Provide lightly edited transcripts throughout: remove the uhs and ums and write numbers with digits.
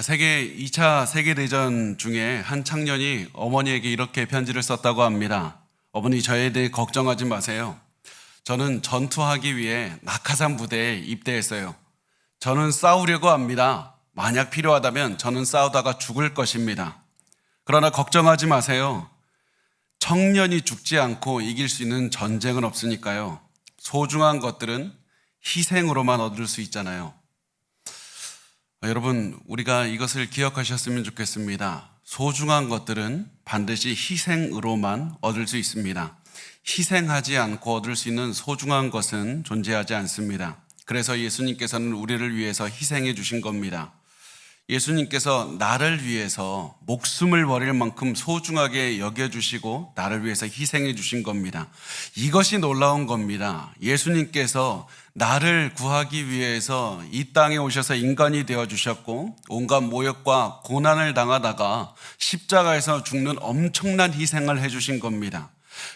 세계 2차 세계대전 중에 한 청년이 어머니에게 이렇게 편지를 썼다고 합니다. 어머니, 저에 대해 걱정하지 마세요. 저는 전투하기 위해 낙하산 부대에 입대했어요. 저는 싸우려고 합니다. 만약 필요하다면 저는 싸우다가 죽을 것입니다. 그러나 걱정하지 마세요. 청년이 죽지 않고 이길 수 있는 전쟁은 없으니까요. 소중한 것들은 희생으로만 얻을 수 있잖아요. 여러분, 우리가 이것을 기억하셨으면 좋겠습니다. 소중한 것들은 반드시 희생으로만 얻을 수 있습니다. 희생하지 않고 얻을 수 있는 소중한 것은 존재하지 않습니다. 그래서 예수님께서는 우리를 위해서 희생해 주신 겁니다. 예수님께서 나를 위해서 목숨을 버릴 만큼 소중하게 여겨주시고 나를 위해서 희생해 주신 겁니다. 이것이 놀라운 겁니다. 예수님께서 나를 구하기 위해서 이 땅에 오셔서 인간이 되어주셨고 온갖 모욕과 고난을 당하다가 십자가에서 죽는 엄청난 희생을 해주신 겁니다.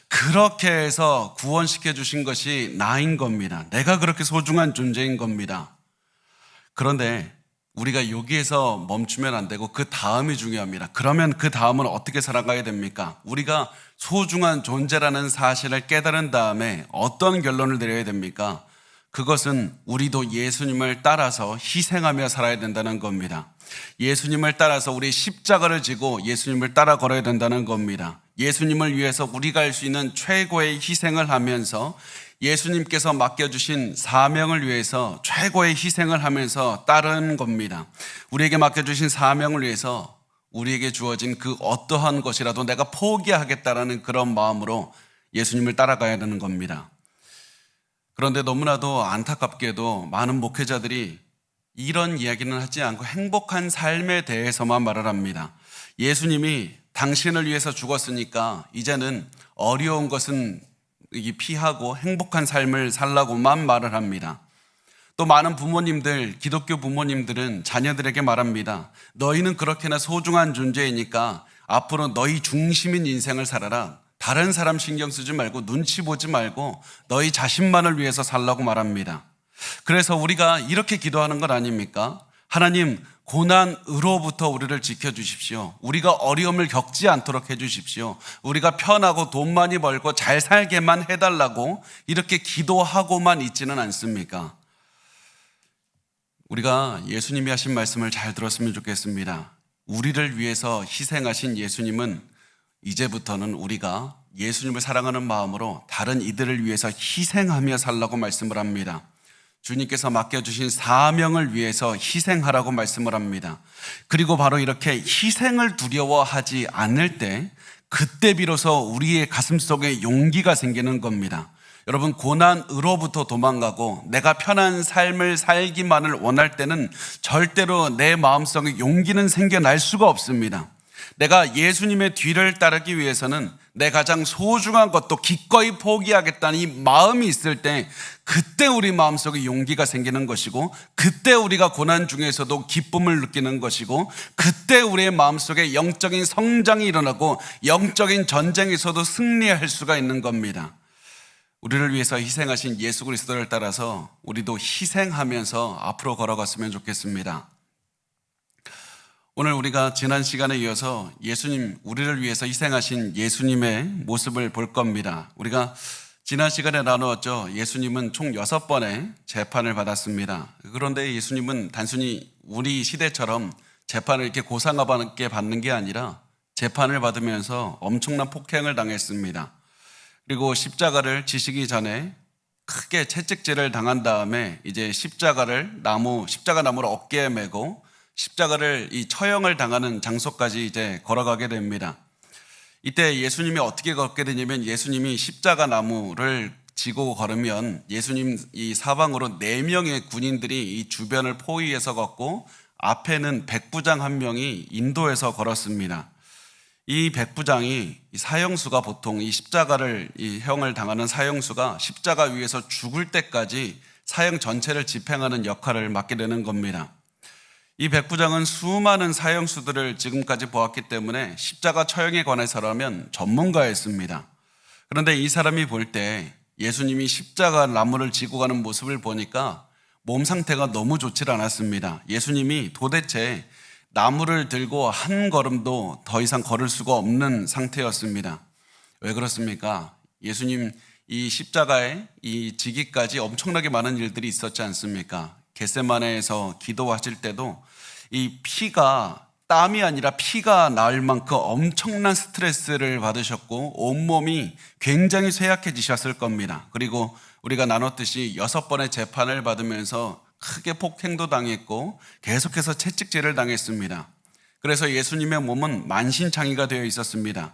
그렇게 해서 구원시켜 주신 것이 나인 겁니다. 내가 그렇게 소중한 존재인 겁니다. 그런데 우리가 여기에서 멈추면 안 되고 그 다음이 중요합니다. 그러면 그 다음은 어떻게 살아가야 됩니까? 우리가 소중한 존재라는 사실을 깨달은 다음에 어떤 결론을 내려야 됩니까? 그것은 우리도 예수님을 따라서 희생하며 살아야 된다는 겁니다. 예수님을 따라서 우리 십자가를 지고 예수님을 따라 걸어야 된다는 겁니다. 예수님을 위해서 우리가 할 수 있는 최고의 희생을 하면서 예수님께서 맡겨주신 사명을 위해서 최고의 희생을 하면서 따르는 겁니다. 우리에게 맡겨주신 사명을 위해서 우리에게 주어진 그 어떠한 것이라도 내가 포기하겠다라는 그런 마음으로 예수님을 따라가야 되는 겁니다. 그런데 너무나도 안타깝게도 많은 목회자들이 이런 이야기는 하지 않고 행복한 삶에 대해서만 말을 합니다. 예수님이 당신을 위해서 죽었으니까 이제는 어려운 것은 피하고 행복한 삶을 살라고만 말을 합니다. 또 많은 부모님들, 기독교 부모님들은 자녀들에게 말합니다. 너희는 그렇게나 소중한 존재이니까 앞으로 너희 중심인 인생을 살아라. 다른 사람 신경 쓰지 말고 눈치 보지 말고 너희 자신만을 위해서 살라고 말합니다. 그래서 우리가 이렇게 기도하는 것 아닙니까? 하나님, 고난으로부터 우리를 지켜주십시오. 우리가 어려움을 겪지 않도록 해주십시오. 우리가 편하고 돈 많이 벌고 잘 살게만 해달라고 이렇게 기도하고만 있지는 않습니까? 우리가 예수님이 하신 말씀을 잘 들었으면 좋겠습니다. 우리를 위해서 희생하신 예수님은 이제부터는 우리가 예수님을 사랑하는 마음으로 다른 이들을 위해서 희생하며 살라고 말씀을 합니다. 주님께서 맡겨주신 사명을 위해서 희생하라고 말씀을 합니다. 그리고 바로 이렇게 희생을 두려워하지 않을 때 그때 비로소 우리의 가슴속에 용기가 생기는 겁니다. 여러분, 고난으로부터 도망가고 내가 편한 삶을 살기만을 원할 때는 절대로 내 마음속에 용기는 생겨날 수가 없습니다. 내가 예수님의 뒤를 따르기 위해서는 내 가장 소중한 것도 기꺼이 포기하겠다는 이 마음이 있을 때 그때 우리 마음속에 용기가 생기는 것이고 그때 우리가 고난 중에서도 기쁨을 느끼는 것이고 그때 우리의 마음속에 영적인 성장이 일어나고 영적인 전쟁에서도 승리할 수가 있는 겁니다. 우리를 위해서 희생하신 예수 그리스도를 따라서 우리도 희생하면서 앞으로 걸어갔으면 좋겠습니다. 오늘 우리가 지난 시간에 이어서 예수님, 우리를 위해서 희생하신 예수님의 모습을 볼 겁니다. 우리가 지난 시간에 나누었죠. 예수님은 총 6번의 재판을 받았습니다. 그런데 예수님은 단순히 우리 시대처럼 재판을 이렇게 고상하게 받는 게 아니라 재판을 받으면서 엄청난 폭행을 당했습니다. 그리고 십자가를 지시기 전에 크게 채찍질을 당한 다음에 이제 십자가 나무를 어깨에 메고 십자가를 이 처형을 당하는 장소까지 이제 걸어가게 됩니다. 이때 예수님이 어떻게 걷게 되냐면 예수님이 십자가 나무를 지고 걸으면 예수님 이 사방으로 4명의 군인들이 이 주변을 포위해서 걷고 앞에는 백부장 한 명이 인도해서 걸었습니다. 이 백부장이 사형수가 보통 이 십자가를 이 형을 당하는 사형수가 십자가 위에서 죽을 때까지 사형 전체를 집행하는 역할을 맡게 되는 겁니다. 이 백부장은 수많은 사형수들을 지금까지 보았기 때문에 십자가 처형에 관해서라면 전문가였습니다. 그런데 이 사람이 볼 때 예수님이 십자가 나무를 지고 가는 모습을 보니까 몸 상태가 너무 좋지 않았습니다. 예수님이 도대체 나무를 들고 한 걸음도 더 이상 걸을 수가 없는 상태였습니다. 왜 그렇습니까? 예수님 이 십자가에 이 지기까지 엄청나게 많은 일들이 있었지 않습니까? 겟세마네에서 기도하실 때도 이 피가 땀이 아니라 피가 나을 만큼 엄청난 스트레스를 받으셨고 온몸이 굉장히 쇠약해지셨을 겁니다. 그리고 우리가 나눴듯이 6번의 재판을 받으면서 크게 폭행도 당했고 계속해서 채찍질을 당했습니다. 그래서 예수님의 몸은 만신창이가 되어 있었습니다.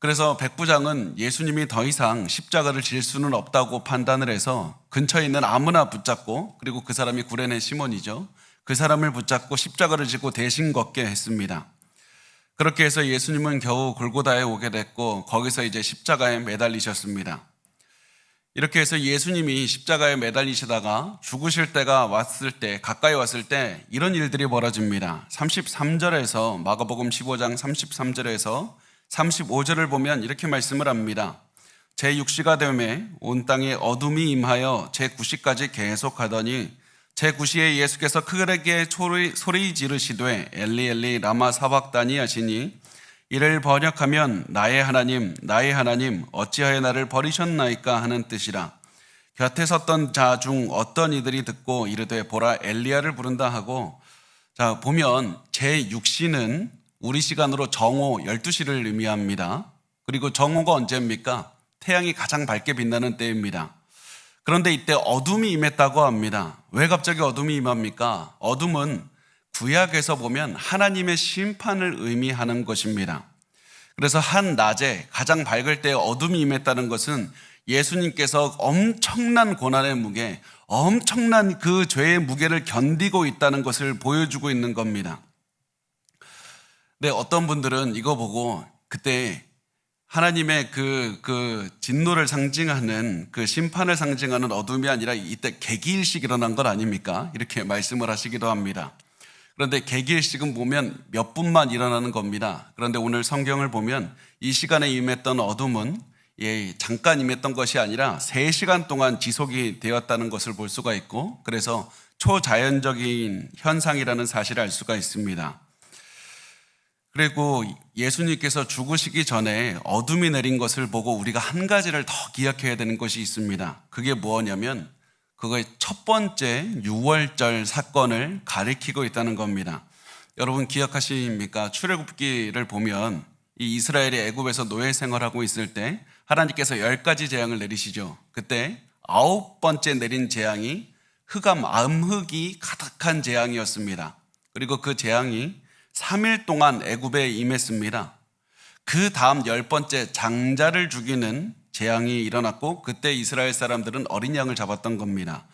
그래서 백부장은 예수님이 더 이상 십자가를 질 수는 없다고 판단을 해서 근처에 있는 아무나 붙잡고, 그리고 그 사람이 구레네 시몬이죠, 그 사람을 붙잡고 십자가를 지고 대신 걷게 했습니다. 그렇게 해서 예수님은 겨우 골고다에 오게 됐고 거기서 이제 십자가에 매달리셨습니다. 이렇게 해서 예수님이 십자가에 매달리시다가 죽으실 때가 왔을 때, 가까이 왔을 때 이런 일들이 벌어집니다. 33절에서, 마가복음 15장 33절에서 35절을 보면 이렇게 말씀을 합니다. 제 6시가 되매 온 땅에 어둠이 임하여 제 9시까지 계속하더니 제 9시에 예수께서 크게 소리 지르시되 엘리 엘리 라마 사박다니 하시니 이를 번역하면 나의 하나님 어찌하여 나를 버리셨나이까 하는 뜻이라. 곁에 섰던 자 중 어떤 이들이 듣고 이르되 보라 엘리야를 부른다 하고, 자 보면 제 6시는 우리 시간으로 정오 12시를 의미합니다. 그리고 정오가 언제입니까? 태양이 가장 밝게 빛나는 때입니다. 그런데 이때 어둠이 임했다고 합니다. 왜 갑자기 어둠이 임합니까? 어둠은 구약에서 보면 하나님의 심판을 의미하는 것입니다. 그래서 한 낮에 가장 밝을 때 어둠이 임했다는 것은 예수님께서 엄청난 고난의 무게, 엄청난 그 죄의 무게를 견디고 있다는 것을 보여주고 있는 겁니다. 네, 어떤 분들은 이거 보고 그때 하나님의 그 진노를 상징하는, 그 심판을 상징하는 어둠이 아니라 이때 개기일식 일어난 것 아닙니까? 이렇게 말씀을 하시기도 합니다. 그런데 개기일식은 보면 몇 분만 일어나는 겁니다. 그런데 오늘 성경을 보면 이 시간에 임했던 어둠은 잠깐 임했던 것이 아니라 3시간 동안 지속이 되었다는 것을 볼 수가 있고, 그래서 초자연적인 현상이라는 사실을 알 수가 있습니다. 그리고 예수님께서 죽으시기 전에 어둠이 내린 것을 보고 우리가 한 가지를 더 기억해야 되는 것이 있습니다. 그게 뭐냐면 그거의 첫 번째 유월절 사건을 가리키고 있다는 겁니다. 여러분 기억하십니까? 출애굽기를 보면 이 이스라엘이 애굽에서 노예 생활하고 있을 때 하나님께서 10가지 재앙을 내리시죠. 그때 9번째 내린 재앙이 흑암, 암흑이 가득한 재앙이었습니다. 그리고 그 재앙이 3일 동안 애굽에 임했습니다. 그 다음 10번째 장자를 죽이는 재앙이 일어났고 그때 이스라엘 사람들은 어린 양을 잡았던 겁니다.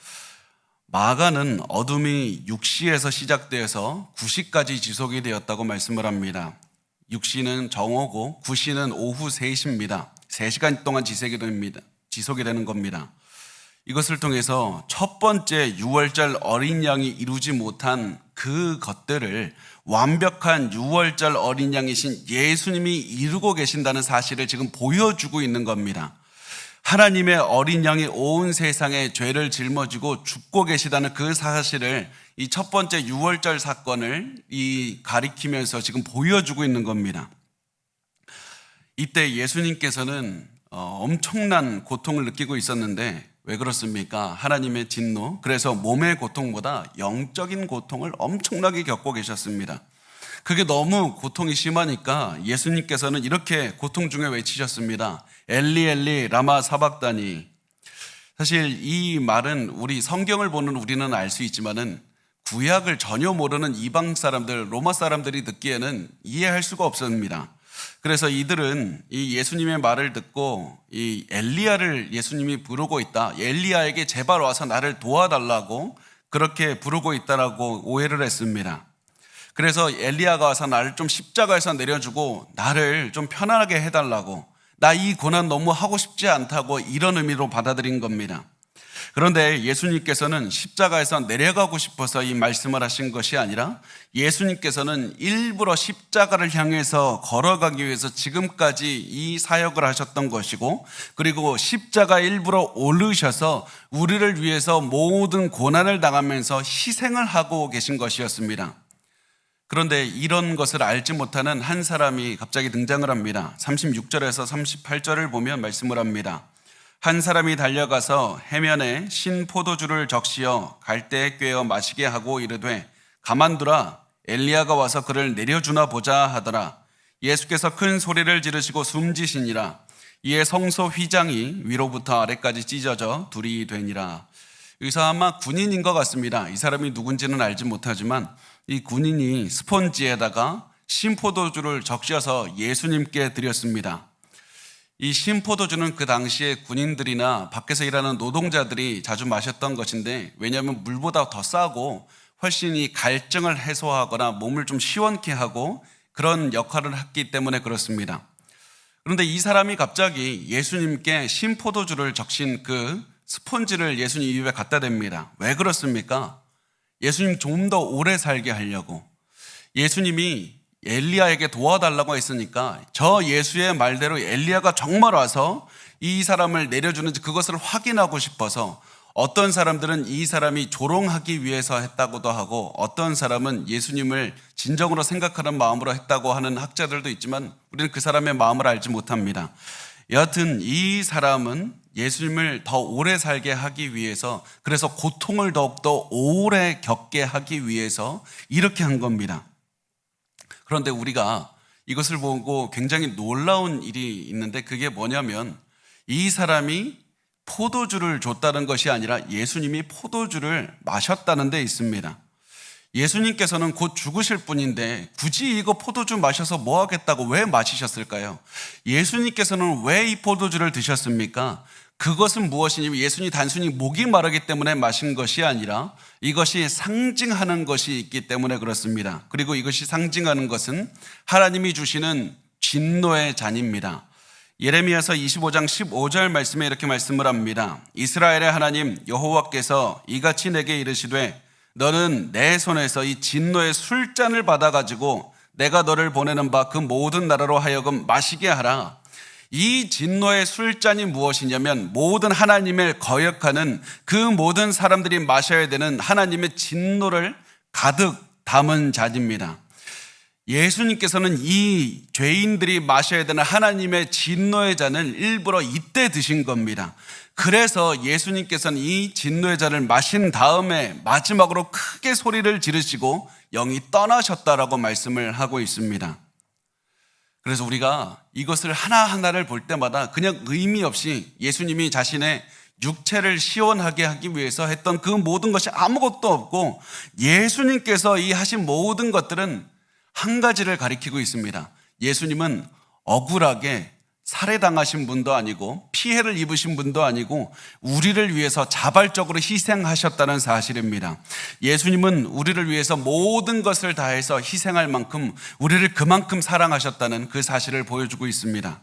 마가는 어둠이 6시에서 시작되어서 9시까지 지속이 되었다고 말씀을 합니다. 6시는 정오고 9시는 오후 3시입니다. 3시간 동안 지속이 되는 겁니다. 이것을 통해서 첫 번째 유월절 어린 양이 이루지 못한 그 것들을 완벽한 유월절 어린 양이신 예수님이 이루고 계신다는 사실을 지금 보여주고 있는 겁니다. 하나님의 어린 양이 온 세상에 죄를 짊어지고 죽고 계시다는 그 사실을 이 첫 번째 유월절 사건을 가리키면서 지금 보여주고 있는 겁니다. 이때 예수님께서는 엄청난 고통을 느끼고 있었는데 왜 그렇습니까? 하나님의 진노, 그래서 몸의 고통보다 영적인 고통을 엄청나게 겪고 계셨습니다. 그게 너무 고통이 심하니까 예수님께서는 이렇게 고통 중에 외치셨습니다. 엘리 엘리 라마 사박다니. 사실 이 말은 우리 성경을 보는 우리는 알 수 있지만은 구약을 전혀 모르는 이방 사람들, 로마 사람들이 듣기에는 이해할 수가 없습니다. 그래서 이들은 이 예수님의 말을 듣고 이 엘리야를 예수님이 부르고 있다, 엘리야에게 제발 와서 나를 도와달라고 그렇게 부르고 있다라고 오해를 했습니다. 그래서 엘리야가 와서 나를 좀 십자가에서 내려주고 나를 좀 편안하게 해달라고, 나 이 고난 너무 하고 싶지 않다고 이런 의미로 받아들인 겁니다. 그런데 예수님께서는 십자가에서 내려가고 싶어서 이 말씀을 하신 것이 아니라 예수님께서는 일부러 십자가를 향해서 걸어가기 위해서 지금까지 이 사역을 하셨던 것이고, 그리고 십자가 일부러 오르셔서 우리를 위해서 모든 고난을 당하면서 희생을 하고 계신 것이었습니다. 그런데 이런 것을 알지 못하는 한 사람이 갑자기 등장을 합니다. 36절에서 38절을 보면 말씀을 합니다. 한 사람이 달려가서 해면에 신 포도주를 적시어 갈대에 꿰어 마시게 하고 이르되 가만두라, 엘리야가 와서 그를 내려주나 보자 하더라. 예수께서 큰 소리를 지르시고 숨지시니라. 이에 성소 휘장이 위로부터 아래까지 찢어져 둘이 되니라. 여기서 아마 군인인 것 같습니다. 이 사람이 누군지는 알지 못하지만 이 군인이 스폰지에다가 신포도주를 적셔서 예수님께 드렸습니다. 이 신포도주는 그 당시에 군인들이나 밖에서 일하는 노동자들이 자주 마셨던 것인데, 왜냐하면 물보다 더 싸고 훨씬 이 갈증을 해소하거나 몸을 좀 시원케 하고 그런 역할을 했기 때문에 그렇습니다. 그런데 이 사람이 갑자기 예수님께 신포도주를 적신 그 스폰지를 예수님 입에 갖다 댑니다. 왜 그렇습니까? 예수님 좀 더 오래 살게 하려고. 예수님이 엘리야에게 도와달라고 했으니까 저 예수의 말대로 엘리야가 정말 와서 이 사람을 내려주는지 그것을 확인하고 싶어서, 어떤 사람들은 이 사람이 조롱하기 위해서 했다고도 하고 어떤 사람은 예수님을 진정으로 생각하는 마음으로 했다고 하는 학자들도 있지만 우리는 그 사람의 마음을 알지 못합니다. 여하튼 이 사람은 예수님을 더 오래 살게 하기 위해서, 그래서 고통을 더욱더 오래 겪게 하기 위해서 이렇게 한 겁니다. 그런데 우리가 이것을 보고 굉장히 놀라운 일이 있는데, 그게 뭐냐면 이 사람이 포도주를 줬다는 것이 아니라 예수님이 포도주를 마셨다는 데 있습니다. 예수님께서는 곧 죽으실 분인데 굳이 이거 포도주 마셔서 뭐 하겠다고 왜 마시셨을까요? 예수님께서는 왜 이 포도주를 드셨습니까? 그것은 무엇이냐면 예수님이 단순히 목이 마르기 때문에 마신 것이 아니라 이것이 상징하는 것이 있기 때문에 그렇습니다. 그리고 이것이 상징하는 것은 하나님이 주시는 진노의 잔입니다. 예레미야서 25장 15절 말씀에 이렇게 말씀을 합니다. 이스라엘의 하나님 여호와께서 이같이 내게 이르시되 너는 내 손에서 이 진노의 술잔을 받아가지고 내가 너를 보내는 바 그 모든 나라로 하여금 마시게 하라. 이 진노의 술잔이 무엇이냐면 모든 하나님을 거역하는 그 모든 사람들이 마셔야 되는 하나님의 진노를 가득 담은 잔입니다. 예수님께서는 이 죄인들이 마셔야 되는 하나님의 진노의 잔을 일부러 이때 드신 겁니다. 그래서 예수님께서는 이 진노의 잔을 마신 다음에 마지막으로 크게 소리를 지르시고 영이 떠나셨다라고 말씀을 하고 있습니다. 그래서 우리가 이것을 하나하나를 볼 때마다 그냥 의미 없이 예수님이 자신의 육체를 시원하게 하기 위해서 했던 그 모든 것이 아무것도 없고, 예수님께서 이 하신 모든 것들은 한 가지를 가리키고 있습니다. 예수님은 억울하게 살해당하신 분도 아니고 피해를 입으신 분도 아니고 우리를 위해서 자발적으로 희생하셨다는 사실입니다. 예수님은 우리를 위해서 모든 것을 다해서 희생할 만큼 우리를 그만큼 사랑하셨다는 그 사실을 보여주고 있습니다.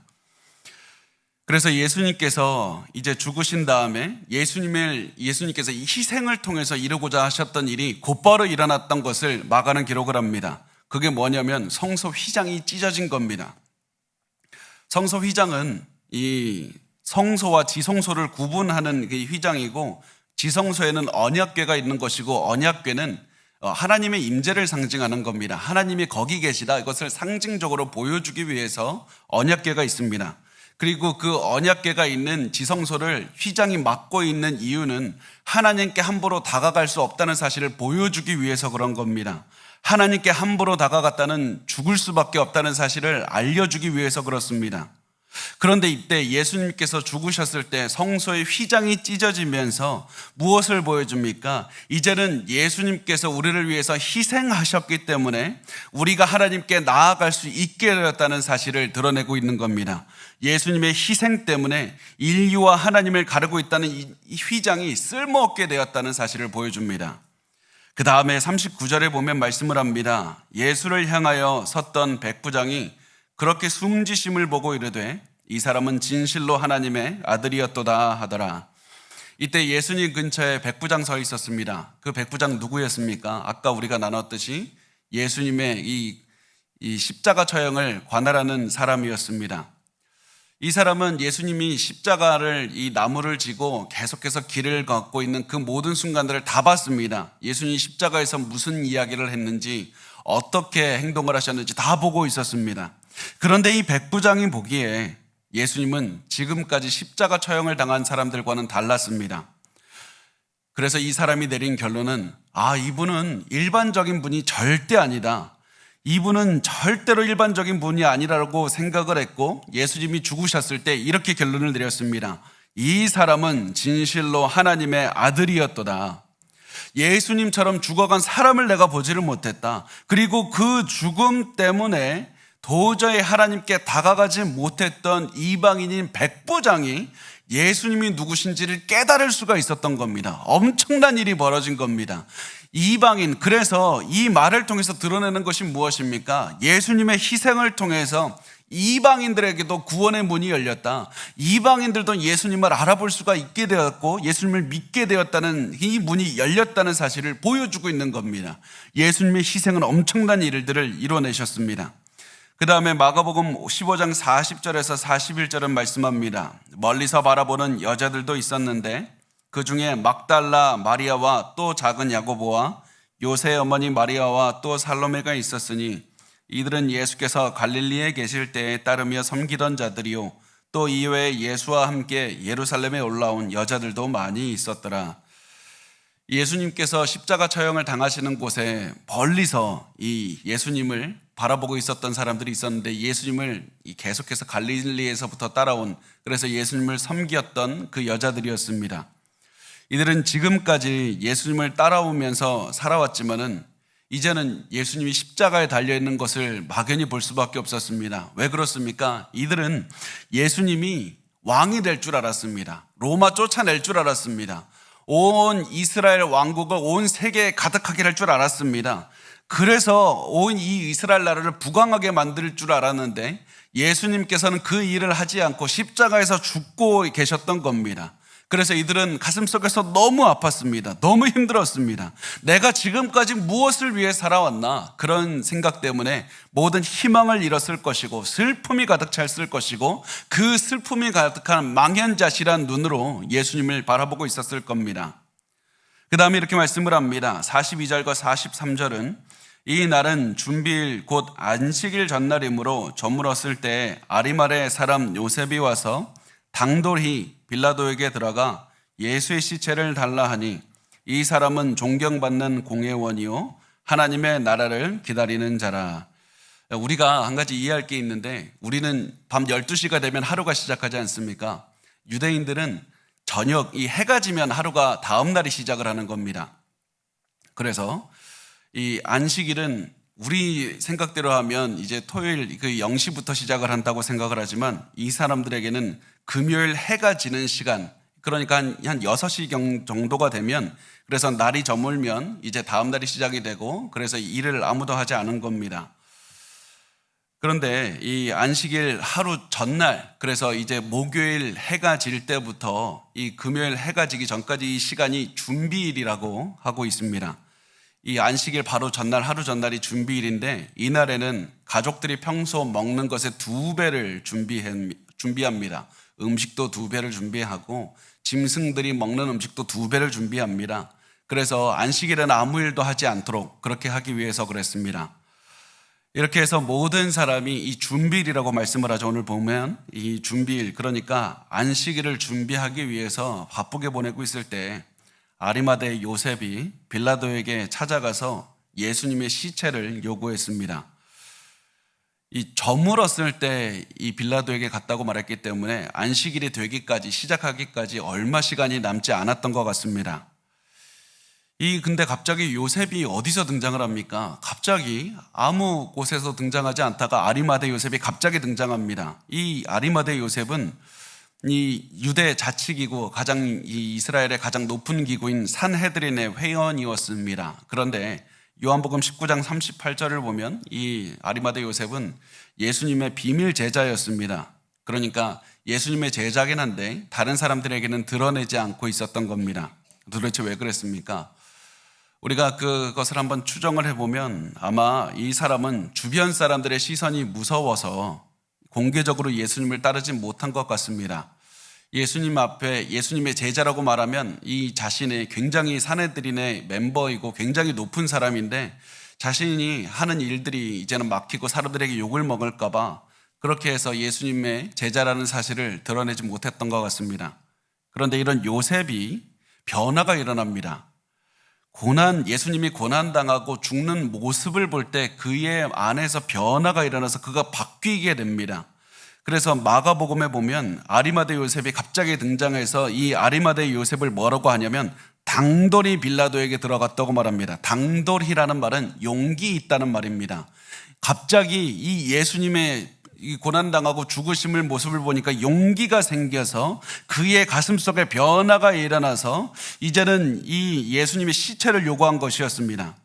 그래서 예수님께서 이제 죽으신 다음에 예수님께서 이 희생을 통해서 이루고자 하셨던 일이 곧바로 일어났던 것을 마가는 기록을 합니다. 그게 뭐냐면 성소 휘장이 찢어진 겁니다. 성소 휘장은 이 성소와 지성소를 구분하는 그 휘장이고, 지성소에는 언약궤가 있는 것이고 언약궤는 하나님의 임재를 상징하는 겁니다. 하나님이 거기 계시다, 이것을 상징적으로 보여주기 위해서 언약궤가 있습니다. 그리고 그 언약궤가 있는 지성소를 휘장이 막고 있는 이유는 하나님께 함부로 다가갈 수 없다는 사실을 보여주기 위해서 그런 겁니다. 하나님께 함부로 다가갔다는 죽을 수밖에 없다는 사실을 알려주기 위해서 그렇습니다. 그런데 이때 예수님께서 죽으셨을 때 성소의 휘장이 찢어지면서 무엇을 보여줍니까? 이제는 예수님께서 우리를 위해서 희생하셨기 때문에 우리가 하나님께 나아갈 수 있게 되었다는 사실을 드러내고 있는 겁니다. 예수님의 희생 때문에 인류와 하나님을 가르고 있다는 이 휘장이 쓸모없게 되었다는 사실을 보여줍니다. 그 다음에 39절에 보면 말씀을 합니다. 예수를 향하여 섰던 백부장이 그렇게 숨지심을 보고 이르되 이 사람은 진실로 하나님의 아들이었도다 하더라. 이때 예수님 근처에 백부장 서 있었습니다. 그 백부장 누구였습니까? 아까 우리가 나눴듯이 예수님의 이 십자가 처형을 관할하는 사람이었습니다. 이 사람은 예수님이 십자가를 이 나무를 지고 계속해서 길을 걷고 있는 그 모든 순간들을 다 봤습니다. 예수님이 십자가에서 무슨 이야기를 했는지 어떻게 행동을 하셨는지 다 보고 있었습니다. 그런데 이 백부장이 보기에 예수님은 지금까지 십자가 처형을 당한 사람들과는 달랐습니다. 그래서 이 사람이 내린 결론은 이분은 일반적인 분이 절대 아니다. 이분은 절대로 일반적인 분이 아니라고 생각을 했고 예수님이 죽으셨을 때 이렇게 결론을 내렸습니다. 이 사람은 진실로 하나님의 아들이었도다. 예수님처럼 죽어간 사람을 내가 보지를 못했다. 그리고 그 죽음 때문에 도저히 하나님께 다가가지 못했던 이방인인 백부장이 예수님이 누구신지를 깨달을 수가 있었던 겁니다. 엄청난 일이 벌어진 겁니다. 이방인, 그래서 이 말을 통해서 드러내는 것이 무엇입니까? 예수님의 희생을 통해서 이방인들에게도 구원의 문이 열렸다. 이방인들도 예수님을 알아볼 수가 있게 되었고 예수님을 믿게 되었다는 이 문이 열렸다는 사실을 보여주고 있는 겁니다. 예수님의 희생은 엄청난 일들을 이뤄내셨습니다. 그 다음에 마가복음 15장 40절에서 41절은 말씀합니다. 멀리서 바라보는 여자들도 있었는데 그 중에 막달라 마리아와 또 작은 야고보와 요새 어머니 마리아와 또 살로메가 있었으니 이들은 예수께서 갈릴리에 계실 때에 따르며 섬기던 자들이요 또 이외에 예수와 함께 예루살렘에 올라온 여자들도 많이 있었더라. 예수님께서 십자가 처형을 당하시는 곳에 멀리서 이 예수님을 바라보고 있었던 사람들이 있었는데 예수님을 계속해서 갈릴리에서부터 따라온, 그래서 예수님을 섬겼던 그 여자들이었습니다. 이들은 지금까지 예수님을 따라오면서 살아왔지만은 이제는 예수님이 십자가에 달려있는 것을 막연히 볼 수밖에 없었습니다. 왜 그렇습니까? 이들은 예수님이 왕이 될 줄 알았습니다. 로마 쫓아낼 줄 알았습니다. 온 이스라엘 왕국을 온 세계에 가득하게 할 줄 알았습니다. 그래서 온 이 이스라엘 나라를 부강하게 만들 줄 알았는데 예수님께서는 그 일을 하지 않고 십자가에서 죽고 계셨던 겁니다. 그래서 이들은 가슴속에서 너무 아팠습니다. 너무 힘들었습니다. 내가 지금까지 무엇을 위해 살아왔나? 그런 생각 때문에 모든 희망을 잃었을 것이고 슬픔이 가득 찼을 것이고 그 슬픔이 가득한 망연자실한 눈으로 예수님을 바라보고 있었을 겁니다. 그 다음에 이렇게 말씀을 합니다. 42절과 43절은 이 날은 준비일 곧 안식일 전날이므로 저물었을 때 아리마대 사람 요셉이 와서 당돌히 빌라도에게 들어가 예수의 시체를 달라 하니 이 사람은 존경받는 공회원이요 하나님의 나라를 기다리는 자라. 우리가 한 가지 이해할 게 있는데 우리는 밤 12시가 되면 하루가 시작하지 않습니까? 유대인들은 저녁 이 해가 지면 하루가 다음 날이 시작을 하는 겁니다. 그래서 이 안식일은 우리 생각대로 하면 이제 토요일 그 0시부터 시작을 한다고 생각을 하지만 이 사람들에게는 금요일 해가 지는 시간, 그러니까 한 6시 정도가 되면, 그래서 날이 저물면 이제 다음 날이 시작이 되고 그래서 일을 아무도 하지 않은 겁니다. 그런데 이 안식일 하루 전날, 그래서 이제 목요일 해가 질 때부터 이 금요일 해가 지기 전까지 이 시간이 준비일이라고 하고 있습니다. 이 안식일 바로 전날, 하루 전날이 준비일인데 이날에는 가족들이 평소 먹는 것의 2배를 준비합니다. 음식도 2배를 준비하고 짐승들이 먹는 음식도 2배를 준비합니다. 그래서 안식일에는 아무 일도 하지 않도록 그렇게 하기 위해서 그랬습니다. 이렇게 해서 모든 사람이 이 준비일이라고 말씀을 하죠. 오늘 보면 이 준비일, 그러니까 안식일을 준비하기 위해서 바쁘게 보내고 있을 때 아리마대 요셉이 빌라도에게 찾아가서 예수님의 시체를 요구했습니다. 이 저물었을 때 이 빌라도에게 갔다고 말했기 때문에 안식일이 되기까지, 시작하기까지 얼마 시간이 남지 않았던 것 같습니다. 근데 갑자기 요셉이 어디서 등장을 합니까? 갑자기 아무 곳에서 등장하지 않다가 아리마대 요셉이 갑자기 등장합니다. 이 아리마대 요셉은 이 유대 자치기구, 이 이스라엘의 가장 높은 기구인 산헤드린의 회원이었습니다. 그런데 요한복음 19장 38절을 보면 이 아리마대 요셉은 예수님의 비밀 제자였습니다. 그러니까 예수님의 제자긴 한데 다른 사람들에게는 드러내지 않고 있었던 겁니다. 도대체 왜 그랬습니까? 우리가 그것을 한번 추정을 해보면 아마 이 사람은 주변 사람들의 시선이 무서워서 공개적으로 예수님을 따르지 못한 것 같습니다. 예수님 앞에 예수님의 제자라고 말하면 이 자신이 굉장히 사내들인의 멤버이고 굉장히 높은 사람인데 자신이 하는 일들이 이제는 막히고 사람들에게 욕을 먹을까 봐 그렇게 해서 예수님의 제자라는 사실을 드러내지 못했던 것 같습니다. 그런데 이런 요셉이 변화가 일어납니다. 예수님이 고난당하고 죽는 모습을 볼 때 그의 안에서 변화가 일어나서 그가 바뀌게 됩니다. 그래서 마가복음에 보면 아리마대 요셉이 갑자기 등장해서 이 아리마대 요셉을 뭐라고 하냐면 당돌이 빌라도에게 들어갔다고 말합니다. 당돌이라는 말은 용기 있다는 말입니다. 갑자기 이 예수님의 이 고난당하고 죽으심을 모습을 보니까 용기가 생겨서 그의 가슴 속에 변화가 일어나서 이제는 이 예수님의 시체를 요구한 것이었습니다.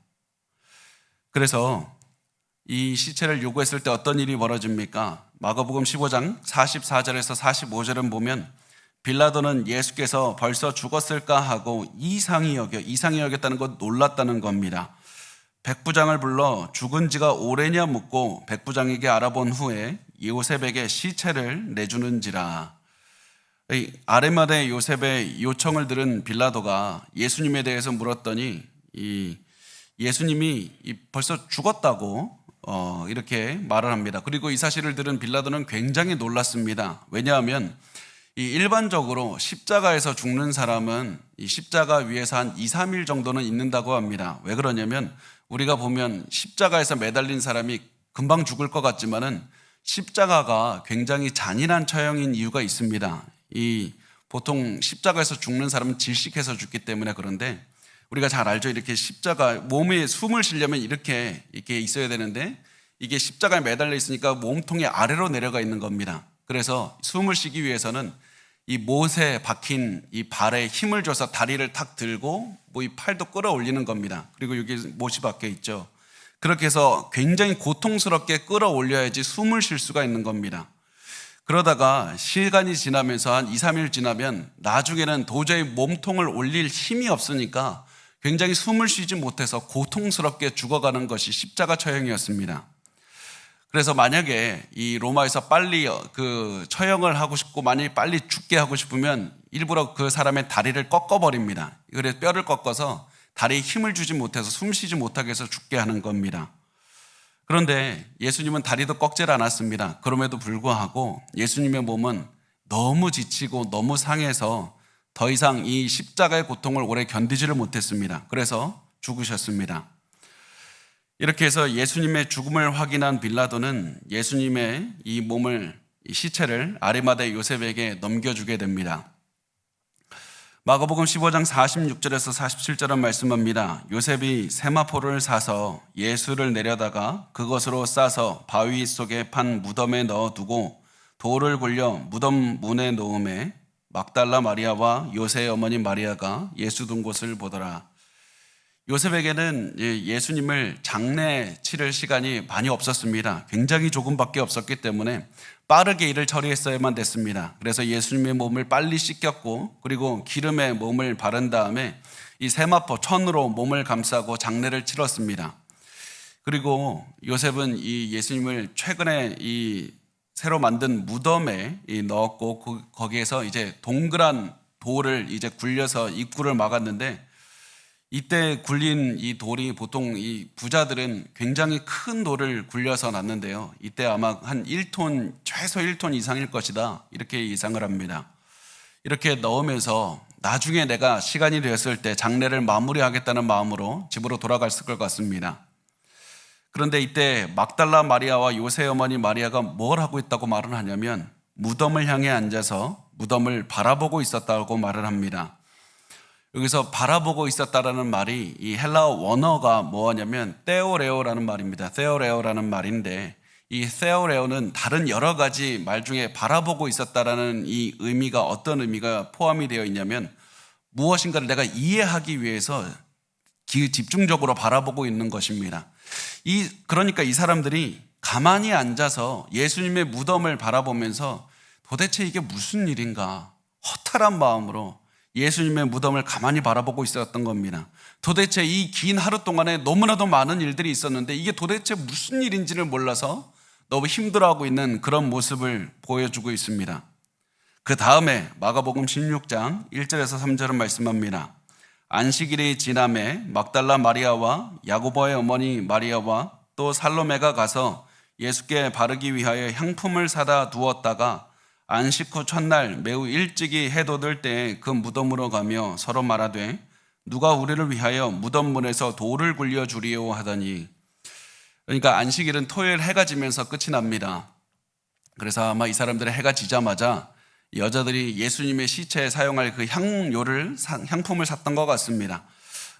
그래서 이 시체를 요구했을 때 어떤 일이 벌어집니까? 마가복음 15장 44절에서 45절은 보면 빌라도는 예수께서 벌써 죽었을까 하고 이상히 여겼다는 것, 놀랐다는 겁니다. 백부장을 불러 죽은 지가 오래냐 묻고 백부장에게 알아본 후에 요셉에게 시체를 내주는지라. 아리마대 요셉의 요청을 들은 빌라도가 예수님에 대해서 물었더니 예수님이 벌써 죽었다고 이렇게 말을 합니다. 그리고 이 사실을 들은 빌라도는 굉장히 놀랐습니다. 왜냐하면 일반적으로 십자가에서 죽는 사람은 이 십자가 위에서 한 2, 3일 정도는 있는다고 합니다. 왜 그러냐면 우리가 보면 십자가에서 매달린 사람이 금방 죽을 것 같지만은 십자가가 굉장히 잔인한 처형인 이유가 있습니다. 보통 십자가에서 죽는 사람은 질식해서 죽기 때문에 그런데 우리가 잘 알죠. 이렇게 십자가 몸에 숨을 쉬려면 이렇게 있어야 되는데 이게 십자가에 매달려 있으니까 몸통이 아래로 내려가 있는 겁니다. 그래서 숨을 쉬기 위해서는 이 못에 박힌 이 발에 힘을 줘서 다리를 탁 들고 이 팔도 끌어올리는 겁니다. 그리고 여기 못이 박혀 있죠. 그렇게 해서 굉장히 고통스럽게 끌어올려야지 숨을 쉴 수가 있는 겁니다. 그러다가 시간이 지나면서 한 2, 3일 지나면 나중에는 도저히 몸통을 올릴 힘이 없으니까 굉장히 숨을 쉬지 못해서 고통스럽게 죽어가는 것이 십자가 처형이었습니다. 그래서 만약에 이 로마에서 빨리 그 처형을 하고 싶고 만약에 빨리 죽게 하고 싶으면 일부러 그 사람의 다리를 꺾어버립니다. 그래서 뼈를 꺾어서 다리에 힘을 주지 못해서 숨 쉬지 못하게 해서 죽게 하는 겁니다. 그런데 예수님은 다리도 꺾질 않았습니다. 그럼에도 불구하고 예수님의 몸은 너무 지치고 너무 상해서 더 이상 이 십자가의 고통을 오래 견디지를 못했습니다. 그래서 죽으셨습니다. 이렇게 해서 예수님의 죽음을 확인한 빌라도는 예수님의 이 몸을, 이 시체를 아리마대 요셉에게 넘겨주게 됩니다. 마가복음 15장 46절에서 47절은 말씀합니다. 요셉이 세마포를 사서 예수를 내려다가 그것으로 싸서 바위 속에 판 무덤에 넣어두고 돌을 굴려 무덤 문에 놓음에 막달라 마리아와 요새의 어머니 마리아가 예수 둔 곳을 보더라. 요셉에게는 예수님을 장례 치를 시간이 많이 없었습니다. 굉장히 조금밖에 없었기 때문에 빠르게 일을 처리했어야만 됐습니다. 그래서 예수님의 몸을 빨리 씻겼고 그리고 기름에 몸을 바른 다음에 이 세마포 천으로 몸을 감싸고 장례를 치렀습니다. 그리고 요셉은 이 예수님을 최근에 이 새로 만든 무덤에 넣었고 거기에서 이제 동그란 돌을 이제 굴려서 입구를 막았는데 이때 굴린 이 돌이 보통 이 부자들은 굉장히 큰 돌을 굴려서 놨는데요. 이때 아마 한 1톤, 최소 1톤 이상일 것이다. 이렇게 예상을 합니다. 이렇게 넣으면서 나중에 내가 시간이 되었을 때 장례를 마무리하겠다는 마음으로 집으로 돌아갔을 것 같습니다. 그런데 이때 막달라 마리아와 요새 어머니 마리아가 뭘 하고 있다고 말을 하냐면 무덤을 향해 앉아서 무덤을 바라보고 있었다고 말을 합니다. 여기서 바라보고 있었다라는 말이 이 헬라어 원어가 뭐냐면 테오레오라는 말입니다. 테오레오라는 말인데 이 테오레오는 다른 여러 가지 말 중에 바라보고 있었다라는 이 의미가 어떤 의미가 포함이 되어 있냐면 무엇인가를 내가 이해하기 위해서 집중적으로 바라보고 있는 것입니다. 그러니까 이 사람들이 가만히 앉아서 예수님의 무덤을 바라보면서 도대체 이게 무슨 일인가 허탈한 마음으로 예수님의 무덤을 가만히 바라보고 있었던 겁니다. 도대체 이 긴 하루 동안에 너무나도 많은 일들이 있었는데 이게 도대체 무슨 일인지를 몰라서 너무 힘들어하고 있는 그런 모습을 보여주고 있습니다. 그 다음에 마가복음 16장 1절에서 3절은 말씀합니다. 안식일이 지남에 막달라 마리아와 야고보의 어머니 마리아와 또 살로메가 가서 예수께 바르기 위하여 향품을 사다 두었다가 안식 후 첫날 매우 일찍이 해돋을 때에 그 무덤으로 가며 서로 말하되 누가 우리를 위하여 무덤 문에서 돌을 굴려 주리오 하더니, 그러니까 안식일은 토요일 해가 지면서 끝이 납니다. 그래서 아마 이 사람들의 해가 지자마자 여자들이 예수님의 시체에 사용할 그 향품을 샀던 것 같습니다.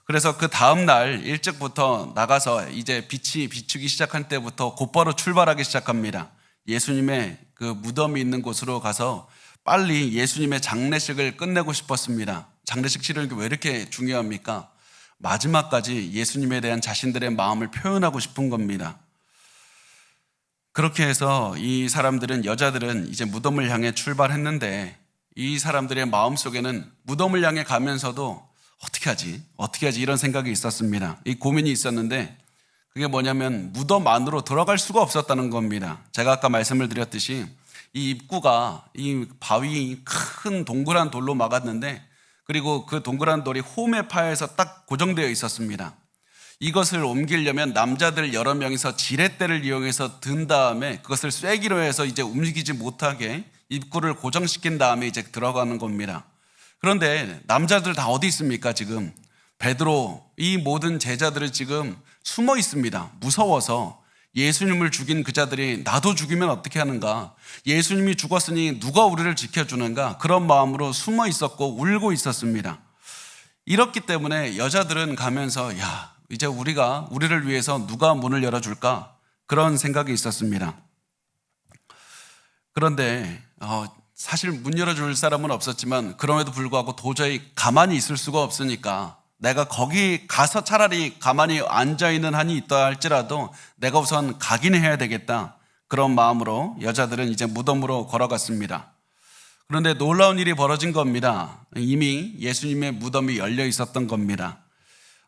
그래서 그 다음날 일찍부터 나가서 이제 빛이 비추기 시작한 때부터 곧바로 출발하기 시작합니다. 예수님의 그 무덤이 있는 곳으로 가서 빨리 예수님의 장례식을 끝내고 싶었습니다. 장례식 치르는 게 왜 이렇게 중요합니까? 마지막까지 예수님에 대한 자신들의 마음을 표현하고 싶은 겁니다. 그렇게 해서 이 사람들은, 여자들은 이제 무덤을 향해 출발했는데 이 사람들의 마음속에는 무덤을 향해 가면서도 어떻게 하지 이런 생각이 있었습니다. 이 고민이 있었는데 그게 뭐냐면 무덤 안으로 들어갈 수가 없었다는 겁니다. 제가 아까 말씀을 드렸듯이 이 입구가 이 바위 큰 동그란 돌로 막았는데, 그리고 그 동그란 돌이 홈에파에서 딱 고정되어 있었습니다. 이것을 옮기려면 남자들 여러 명이서 지렛대를 이용해서 든 다음에 그것을 쐐기로 해서 이제 움직이지 못하게 입구를 고정시킨 다음에 이제 들어가는 겁니다. 그런데 남자들 다 어디 있습니까? 지금 베드로, 이 모든 제자들은 지금 숨어 있습니다. 무서워서. 예수님을 죽인 그 자들이 나도 죽이면 어떻게 하는가, 예수님이 죽었으니 누가 우리를 지켜주는가, 그런 마음으로 숨어 있었고 울고 있었습니다. 이렇기 때문에 여자들은 가면서 야, 이제 우리를 위해서 누가 문을 열어줄까, 그런 생각이 있었습니다. 그런데 사실 문 열어줄 사람은 없었지만 그럼에도 불구하고 도저히 가만히 있을 수가 없으니까 내가 거기 가서 차라리 가만히 앉아있는 한이 있다 할지라도 내가 우선 가긴 해야 되겠다, 그런 마음으로 여자들은 이제 무덤으로 걸어갔습니다. 그런데 놀라운 일이 벌어진 겁니다. 이미 예수님의 무덤이 열려 있었던 겁니다.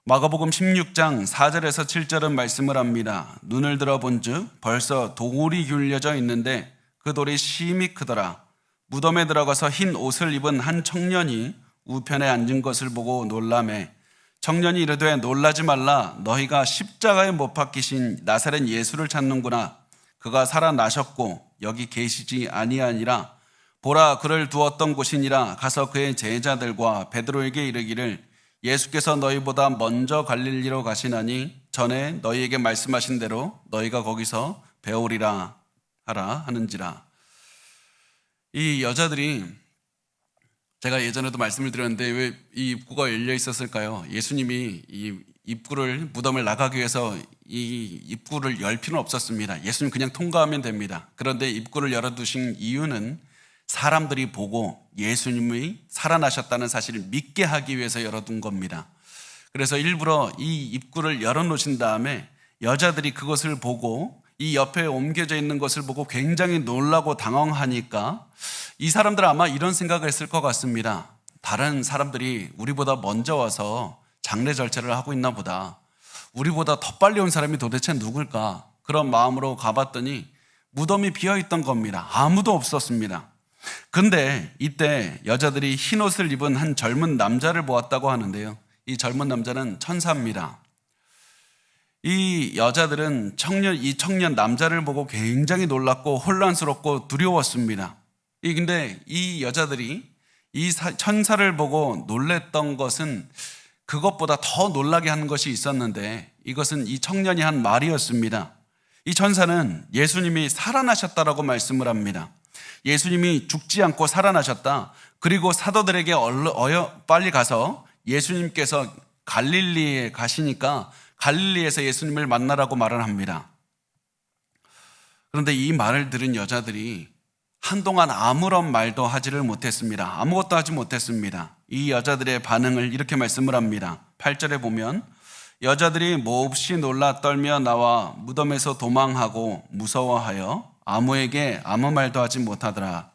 마가복음 16장 4절에서 7절은 말씀을 합니다. 눈을 들어본 즉 벌써 돌이 굴려져 있는데 그 돌이 심히 크더라. 무덤에 들어가서 흰 옷을 입은 한 청년이 우편에 앉은 것을 보고 놀라매 청년이 이르되 놀라지 말라, 너희가 십자가에 못 박히신 나사렛 예수를 찾는구나. 그가 살아나셨고 여기 계시지 아니하니라. 보라, 그를 두었던 곳이니라. 가서 그의 제자들과 베드로에게 이르기를 예수께서 너희보다 먼저 갈릴리로 가시나니 전에 너희에게 말씀하신 대로 너희가 거기서 배우리라 하라 하는지라. 이 여자들이, 제가 예전에도 말씀을 드렸는데 왜 이 입구가 열려 있었을까요? 예수님이 이 입구를, 무덤을 나가기 위해서 이 입구를 열 필요는 없었습니다. 예수님 그냥 통과하면 됩니다. 그런데 입구를 열어두신 이유는 사람들이 보고 예수님이 살아나셨다는 사실을 믿게 하기 위해서 열어둔 겁니다. 그래서 일부러 이 입구를 열어놓으신 다음에 여자들이 그것을 보고 이 옆에 옮겨져 있는 것을 보고 굉장히 놀라고 당황하니까 이 사람들은 아마 이런 생각을 했을 것 같습니다. 다른 사람들이 우리보다 먼저 와서 장례 절차를 하고 있나 보다. 우리보다 더 빨리 온 사람이 도대체 누굴까? 그런 마음으로 가봤더니 무덤이 비어있던 겁니다. 아무도 없었습니다. 근데 이때 여자들이 흰 옷을 입은 한 젊은 남자를 보았다고 하는데요. 이 젊은 남자는 천사입니다. 이 여자들은 이 청년 남자를 보고 굉장히 놀랐고 혼란스럽고 두려웠습니다. 근데 이 여자들이 이 천사를 보고 놀랬던 것은 그것보다 더 놀라게 하는 것이 있었는데, 이것은 이 청년이 한 말이었습니다. 이 천사는 예수님이 살아나셨다라고 말씀을 합니다. 예수님이 죽지 않고 살아나셨다. 그리고 사도들에게 빨리 가서 예수님께서 갈릴리에 가시니까 갈릴리에서 예수님을 만나라고 말을 합니다. 그런데 이 말을 들은 여자들이 한동안 아무런 말도 하지를 못했습니다. 아무것도 하지 못했습니다. 이 여자들의 반응을 이렇게 말씀을 합니다. 8절에 보면 여자들이 몹시 놀라 떨며 나와 무덤에서 도망하고 무서워하여 아무에게 아무 말도 하지 못하더라.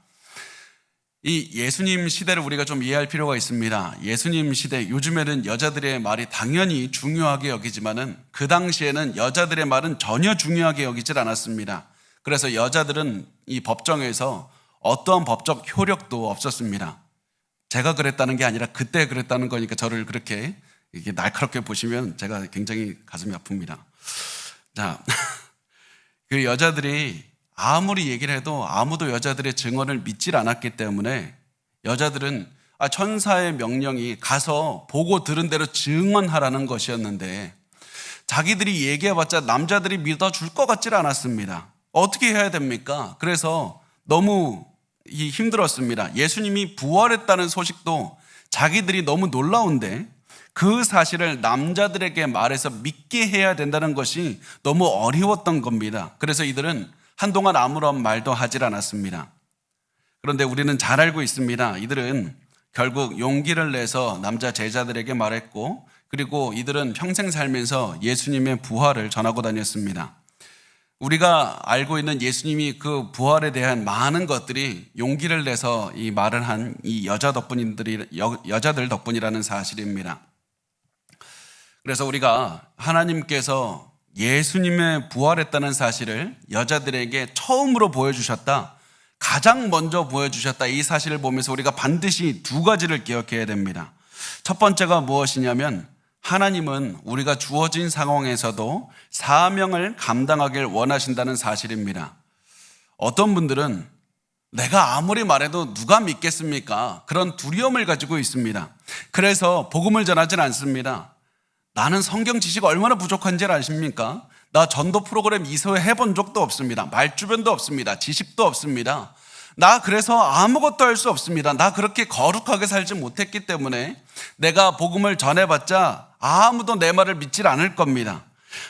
이 예수님 시대를 우리가 좀 이해할 필요가 있습니다. 예수님 시대, 요즘에는 여자들의 말이 당연히 중요하게 여기지만은 그 당시에는 여자들의 말은 전혀 중요하게 여기질 않았습니다. 그래서 여자들은 이 법정에서 어떠한 법적 효력도 없었습니다. 제가 그랬다는 게 아니라 그때 그랬다는 거니까 저를 그렇게 이렇게 날카롭게 보시면 제가 굉장히 가슴이 아픕니다. 자, 그 여자들이 아무리 얘기를 해도 아무도 여자들의 증언을 믿질 않았기 때문에 여자들은 천사의 명령이 가서 보고 들은 대로 증언하라는 것이었는데 자기들이 얘기해봤자 남자들이 믿어줄 것 같질 않았습니다. 어떻게 해야 됩니까? 그래서 너무 힘들었습니다. 예수님이 부활했다는 소식도 자기들이 너무 놀라운데 그 사실을 남자들에게 말해서 믿게 해야 된다는 것이 너무 어려웠던 겁니다. 그래서 이들은 한동안 아무런 말도 하질 않았습니다. 그런데 우리는 잘 알고 있습니다. 이들은 결국 용기를 내서 남자 제자들에게 말했고, 그리고 이들은 평생 살면서 예수님의 부활을 전하고 다녔습니다. 우리가 알고 있는 예수님이 그 부활에 대한 많은 것들이 용기를 내서 이 말을 한 이 여자들 덕분이라는 사실입니다. 그래서 우리가 하나님께서 예수님의 부활했다는 사실을 여자들에게 처음으로 보여주셨다, 가장 먼저 보여주셨다, 이 사실을 보면서 우리가 반드시 두 가지를 기억해야 됩니다. 첫 번째가 무엇이냐면 하나님은 우리가 주어진 상황에서도 사명을 감당하길 원하신다는 사실입니다. 어떤 분들은 내가 아무리 말해도 누가 믿겠습니까? 그런 두려움을 가지고 있습니다. 그래서 복음을 전하진 않습니다. 나는 성경 지식 얼마나 부족한지 아십니까? 나 전도 프로그램 이서회 해본 적도 없습니다. 말주변도 없습니다. 지식도 없습니다. 나 그래서 아무것도 할 수 없습니다. 나 그렇게 거룩하게 살지 못했기 때문에 내가 복음을 전해봤자 아무도 내 말을 믿질 않을 겁니다.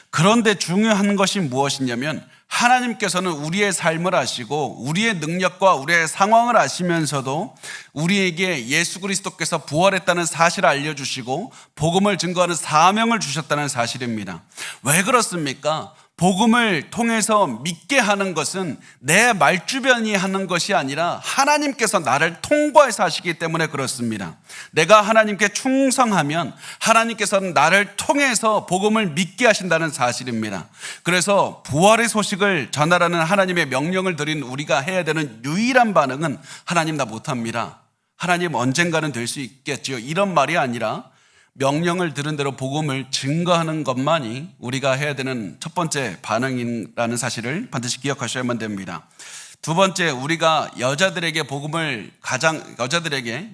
그런데 중요한 것이 무엇이냐면 하나님께서는 우리의 삶을 아시고 우리의 능력과 우리의 상황을 아시면서도 우리에게 예수 그리스도께서 부활했다는 사실을 알려주시고 복음을 증거하는 사명을 주셨다는 사실입니다. 왜 그렇습니까? 복음을 통해서 믿게 하는 것은 내 말주변이 하는 것이 아니라 하나님께서 나를 통과해서 하시기 때문에 그렇습니다. 내가 하나님께 충성하면 하나님께서는 나를 통해서 복음을 믿게 하신다는 사실입니다. 그래서 부활의 소식을 전하라는 하나님의 명령을 드린 우리가 해야 되는 유일한 반응은 하나님 나 못합니다. 하나님 언젠가는 될 수 있겠지요. 이런 말이 아니라 명령을 들은 대로 복음을 증거하는 것만이 우리가 해야 되는 첫 번째 반응이라는 사실을 반드시 기억하셔야만 됩니다. 두 번째, 우리가 여자들에게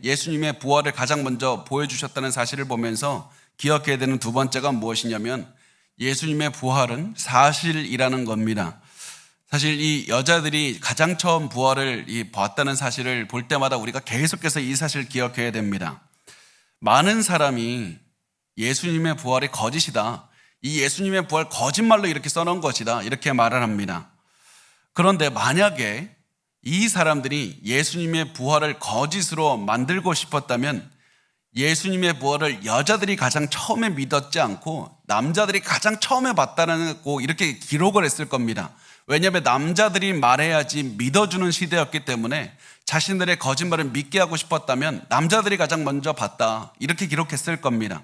예수님의 부활을 가장 먼저 보여주셨다는 사실을 보면서 기억해야 되는 두 번째가 무엇이냐면 예수님의 부활은 사실이라는 겁니다. 사실 이 여자들이 가장 처음 부활을 봤다는 사실을 볼 때마다 우리가 계속해서 이 사실을 기억해야 됩니다. 많은 사람이 예수님의 부활이 거짓이다, 이 예수님의 부활 거짓말로 이렇게 써놓은 것이다, 이렇게 말을 합니다. 그런데 만약에 이 사람들이 예수님의 부활을 거짓으로 만들고 싶었다면 예수님의 부활을 여자들이 가장 처음에 믿었지 않고 남자들이 가장 처음에 봤다고 이렇게 기록을 했을 겁니다. 왜냐하면 남자들이 말해야지 믿어주는 시대였기 때문에 자신들의 거짓말을 믿게 하고 싶었다면 남자들이 가장 먼저 봤다, 이렇게 기록했을 겁니다.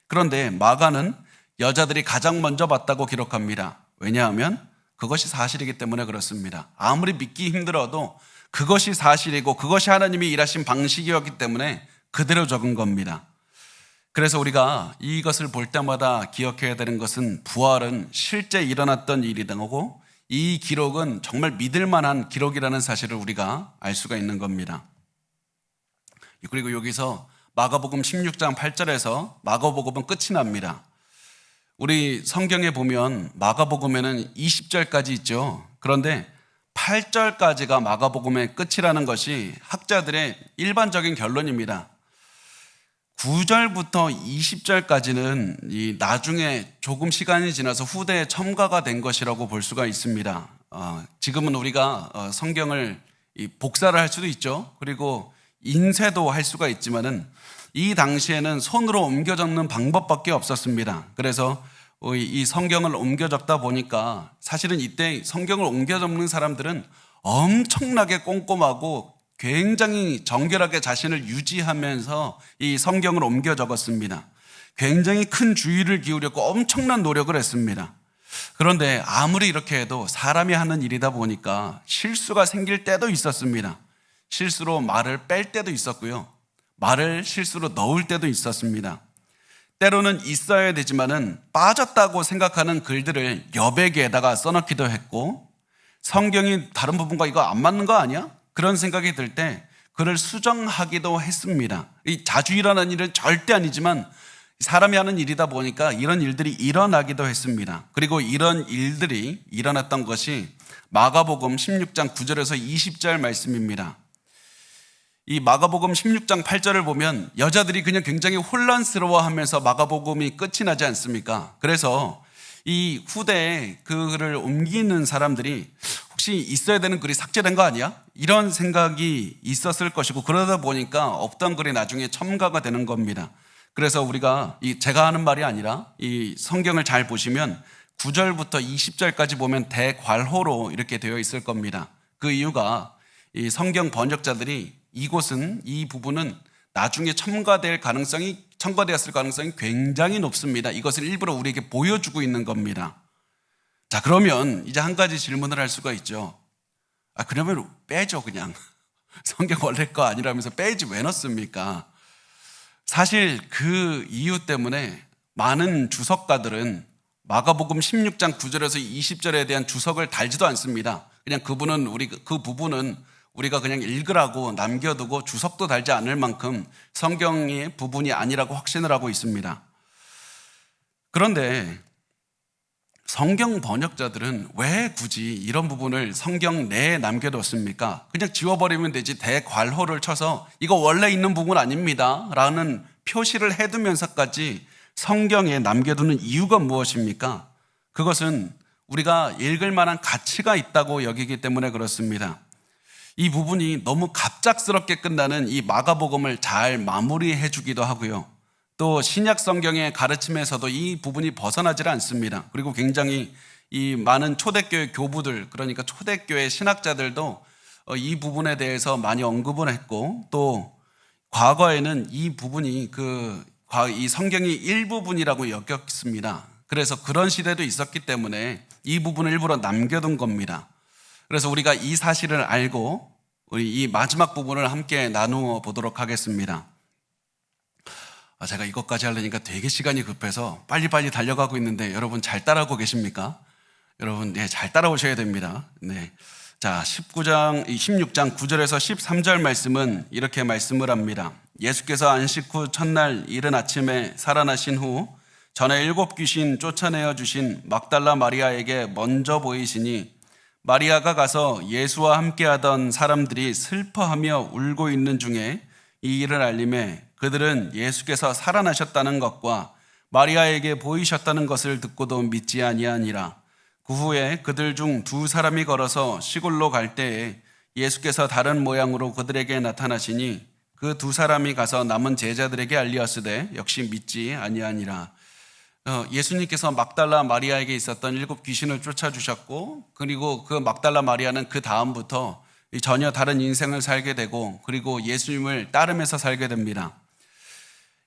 그런데 마가는 여자들이 가장 먼저 봤다고 기록합니다. 왜냐하면 그것이 사실이기 때문에 그렇습니다. 아무리 믿기 힘들어도 그것이 사실이고 그것이 하나님이 일하신 방식이었기 때문에 그대로 적은 겁니다. 그래서 우리가 이것을 볼 때마다 기억해야 되는 것은 부활은 실제 일어났던 일이고 이 기록은 정말 믿을 만한 기록이라는 사실을 우리가 알 수가 있는 겁니다. 그리고 여기서 마가복음 16장 8절에서 마가복음은 끝이 납니다. 우리 성경에 보면 마가복음에는 20절까지 있죠. 그런데 8절까지가 마가복음의 끝이라는 것이 학자들의 일반적인 결론입니다. 9절부터 20절까지는 나중에 조금 시간이 지나서 후대에 첨가가 된 것이라고 볼 수가 있습니다. 지금은 우리가 성경을 복사를 할 수도 있죠. 그리고 인쇄도 할 수가 있지만은 이 당시에는 손으로 옮겨 적는 방법밖에 없었습니다. 그래서 이 성경을 옮겨 적다 보니까 사실은 이때 성경을 옮겨 적는 사람들은 엄청나게 꼼꼼하고 굉장히 정결하게 자신을 유지하면서 이 성경을 옮겨 적었습니다. 굉장히 큰 주의를 기울였고 엄청난 노력을 했습니다. 그런데 아무리 이렇게 해도 사람이 하는 일이다 보니까 실수가 생길 때도 있었습니다. 실수로 말을 뺄 때도 있었고요. 말을 실수로 넣을 때도 있었습니다. 때로는 있어야 되지만은 빠졌다고 생각하는 글들을 여백에다가 써놓기도 했고, 성경이 다른 부분과 이거 안 맞는 거 아니야? 그런 생각이 들 때 글을 수정하기도 했습니다. 이 자주 일어나는 일은 절대 아니지만 사람이 하는 일이다 보니까 이런 일들이 일어나기도 했습니다. 그리고 이런 일들이 일어났던 것이 마가복음 16장 9절에서 20절 말씀입니다. 이 마가복음 16장 8절을 보면 여자들이 그냥 굉장히 혼란스러워하면서 마가복음이 끝이 나지 않습니까? 그래서 이 후대에 그 글을 옮기는 사람들이 혹시 있어야 되는 글이 삭제된 거 아니야? 이런 생각이 있었을 것이고, 그러다 보니까 없던 글이 나중에 첨가가 되는 겁니다. 그래서 우리가 제가 하는 말이 아니라 이 성경을 잘 보시면 9절부터 20절까지 보면 대괄호로 이렇게 되어 있을 겁니다. 그 이유가 이 성경 번역자들이 이 부분은 나중에 첨가되었을 가능성이 굉장히 높습니다. 이것을 일부러 우리에게 보여주고 있는 겁니다. 자, 그러면 이제 한 가지 질문을 할 수가 있죠. 그러면 빼죠, 그냥. 성경 원래 거 아니라면서 빼지 왜 넣습니까? 사실 그 이유 때문에 많은 주석가들은 마가복음 16장 9절에서 20절에 대한 주석을 달지도 않습니다. 그냥 그 부분은 우리가 그냥 읽으라고 남겨두고 주석도 달지 않을 만큼 성경의 부분이 아니라고 확신을 하고 있습니다. 그런데 성경 번역자들은 왜 굳이 이런 부분을 성경 내에 남겨뒀습니까? 그냥 지워버리면 되지 대괄호를 쳐서 이거 원래 있는 부분 아닙니다 라는 표시를 해두면서까지 성경에 남겨두는 이유가 무엇입니까? 그것은 우리가 읽을 만한 가치가 있다고 여기기 때문에 그렇습니다. 이 부분이 너무 갑작스럽게 끝나는 이 마가복음을 잘 마무리해 주기도 하고요. 또 신약 성경의 가르침에서도 이 부분이 벗어나질 않습니다. 그리고 굉장히 이 많은 초대교회 교부들, 그러니까 초대교회 신학자들도 이 부분에 대해서 많이 언급을 했고, 또 과거에는 이 부분이 이 성경의 일부분이라고 여겼습니다. 그래서 그런 시대도 있었기 때문에 이 부분을 일부러 남겨둔 겁니다. 그래서 우리가 이 사실을 알고 우리 이 마지막 부분을 함께 나누어 보도록 하겠습니다. 제가 이것까지 하려니까 되게 시간이 급해서 빨리빨리 달려가고 있는데 여러분 잘 따라오고 계십니까? 여러분, 네, 잘 따라오셔야 됩니다. 네. 자, 16장 9절에서 13절 말씀은 이렇게 말씀을 합니다. 예수께서 안식 후 첫날 이른 아침에 살아나신 후 전에 7 귀신 쫓아내어 주신 막달라 마리아에게 먼저 보이시니 마리아가 가서 예수와 함께하던 사람들이 슬퍼하며 울고 있는 중에 이 일을 알림해 그들은 예수께서 살아나셨다는 것과 마리아에게 보이셨다는 것을 듣고도 믿지 아니하니라. 그 후에 그들 중 2 사람이 걸어서 시골로 갈 때에 예수께서 다른 모양으로 그들에게 나타나시니 그 2 사람이 가서 남은 제자들에게 알리었으되 역시 믿지 아니하니라. 예수님께서 막달라 마리아에게 있었던 7 귀신을 쫓아주셨고, 그리고 그 막달라 마리아는 그 다음부터 전혀 다른 인생을 살게 되고, 그리고 예수님을 따르면서 살게 됩니다.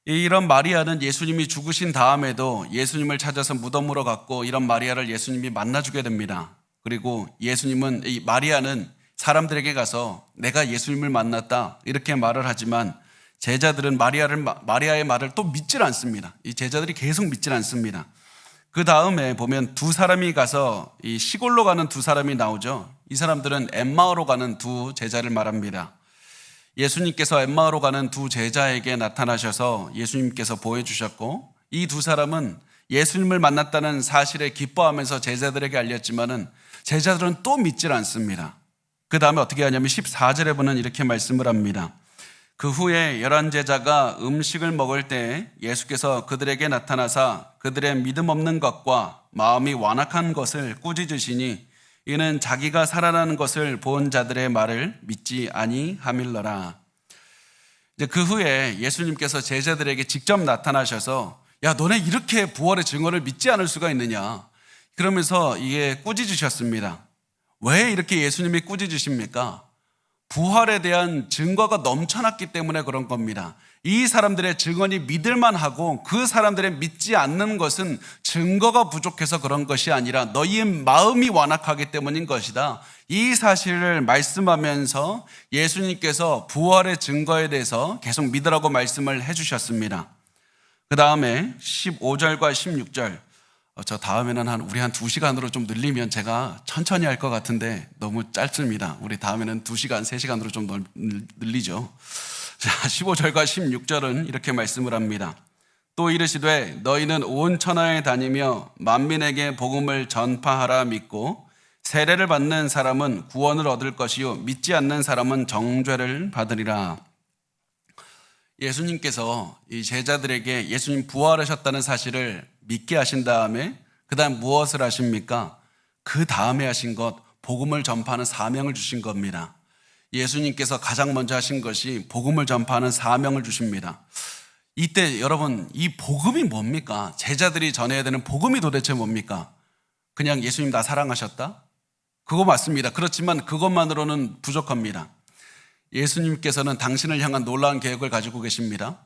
이런 마리아는 예수님이 죽으신 다음에도 예수님을 찾아서 무덤으로 갔고, 이런 마리아를 예수님이 만나주게 됩니다. 그리고 이 마리아는 사람들에게 가서 내가 예수님을 만났다 이렇게 말을 하지만 제자들은 마리아의 말을 또 믿질 않습니다. 이 제자들이 계속 믿질 않습니다. 그 다음에 보면 2 사람이 가서 이 시골로 가는 2 사람이 나오죠. 이 사람들은 엠마오로 가는 2 제자를 말합니다. 예수님께서 엠마오로 가는 2 제자에게 나타나셔서 예수님께서 보여주셨고, 이 2 사람은 예수님을 만났다는 사실에 기뻐하면서 제자들에게 알렸지만은 제자들은 또 믿질 않습니다. 그 다음에 어떻게 하냐면 14절에 보면 이렇게 말씀을 합니다. 그 후에 11 제자가 음식을 먹을 때 예수께서 그들에게 나타나사 그들의 믿음 없는 것과 마음이 완악한 것을 꾸짖으시니 이는 자기가 살아나는 것을 본 자들의 말을 믿지 아니함일러라. 이제 그 후에 예수님께서 제자들에게 직접 나타나셔서 야, 너네 이렇게 부활의 증언을 믿지 않을 수가 있느냐, 그러면서 이게 꾸짖으셨습니다. 왜 이렇게 예수님이 꾸짖으십니까? 부활에 대한 증거가 넘쳐났기 때문에 그런 겁니다. 이 사람들의 증언이 믿을만 하고 그 사람들의 믿지 않는 것은 증거가 부족해서 그런 것이 아니라 너희의 마음이 완악하기 때문인 것이다. 이 사실을 말씀하면서 예수님께서 부활의 증거에 대해서 계속 믿으라고 말씀을 해주셨습니다. 그 다음에 15절과 16절, 저 다음에는 우리 한 2시간으로 좀 늘리면 제가 천천히 할 것 같은데 너무 짧습니다. 우리 다음에는 2시간, 3시간으로 좀 늘리죠. 자, 15절과 16절은 이렇게 말씀을 합니다. 또 이르시되 너희는 온 천하에 다니며 만민에게 복음을 전파하라 믿고 세례를 받는 사람은 구원을 얻을 것이요 믿지 않는 사람은 정죄를 받으리라. 예수님께서 이 제자들에게 예수님 부활하셨다는 사실을 믿게 하신 다음에 그 다음 무엇을 하십니까? 그 다음에 하신 것, 복음을 전파하는 사명을 주신 겁니다. 예수님께서 가장 먼저 하신 것이 복음을 전파하는 사명을 주십니다. 이때 여러분, 이 복음이 뭡니까? 제자들이 전해야 되는 복음이 도대체 뭡니까? 그냥 예수님 나 사랑하셨다? 그거 맞습니다. 그렇지만 그것만으로는 부족합니다. 예수님께서는 당신을 향한 놀라운 계획을 가지고 계십니다.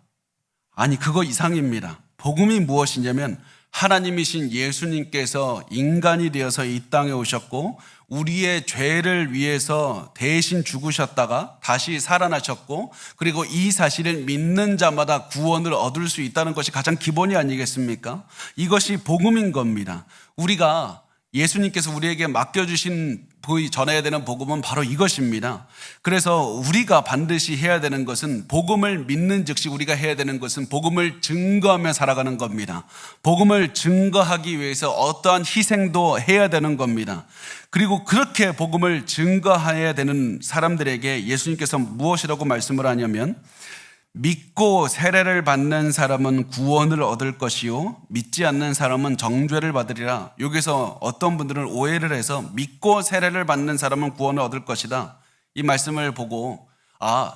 아니, 그거 이상입니다. 복음이 무엇이냐면 하나님이신 예수님께서 인간이 되어서 이 땅에 오셨고 우리의 죄를 위해서 대신 죽으셨다가 다시 살아나셨고 그리고 이 사실을 믿는 자마다 구원을 얻을 수 있다는 것이 가장 기본이 아니겠습니까? 이것이 복음인 겁니다. 우리가 예수님께서 우리에게 맡겨주신 전해야 되는 복음은 바로 이것입니다. 그래서 우리가 반드시 해야 되는 것은 복음을 믿는 즉시 우리가 해야 되는 것은 복음을 증거하며 살아가는 겁니다. 복음을 증거하기 위해서 어떠한 희생도 해야 되는 겁니다. 그리고 그렇게 복음을 증거해야 되는 사람들에게 예수님께서 무엇이라고 말씀을 하냐면 믿고 세례를 받는 사람은 구원을 얻을 것이요 믿지 않는 사람은 정죄를 받으리라. 여기서 어떤 분들은 오해를 해서 믿고 세례를 받는 사람은 구원을 얻을 것이다, 이 말씀을 보고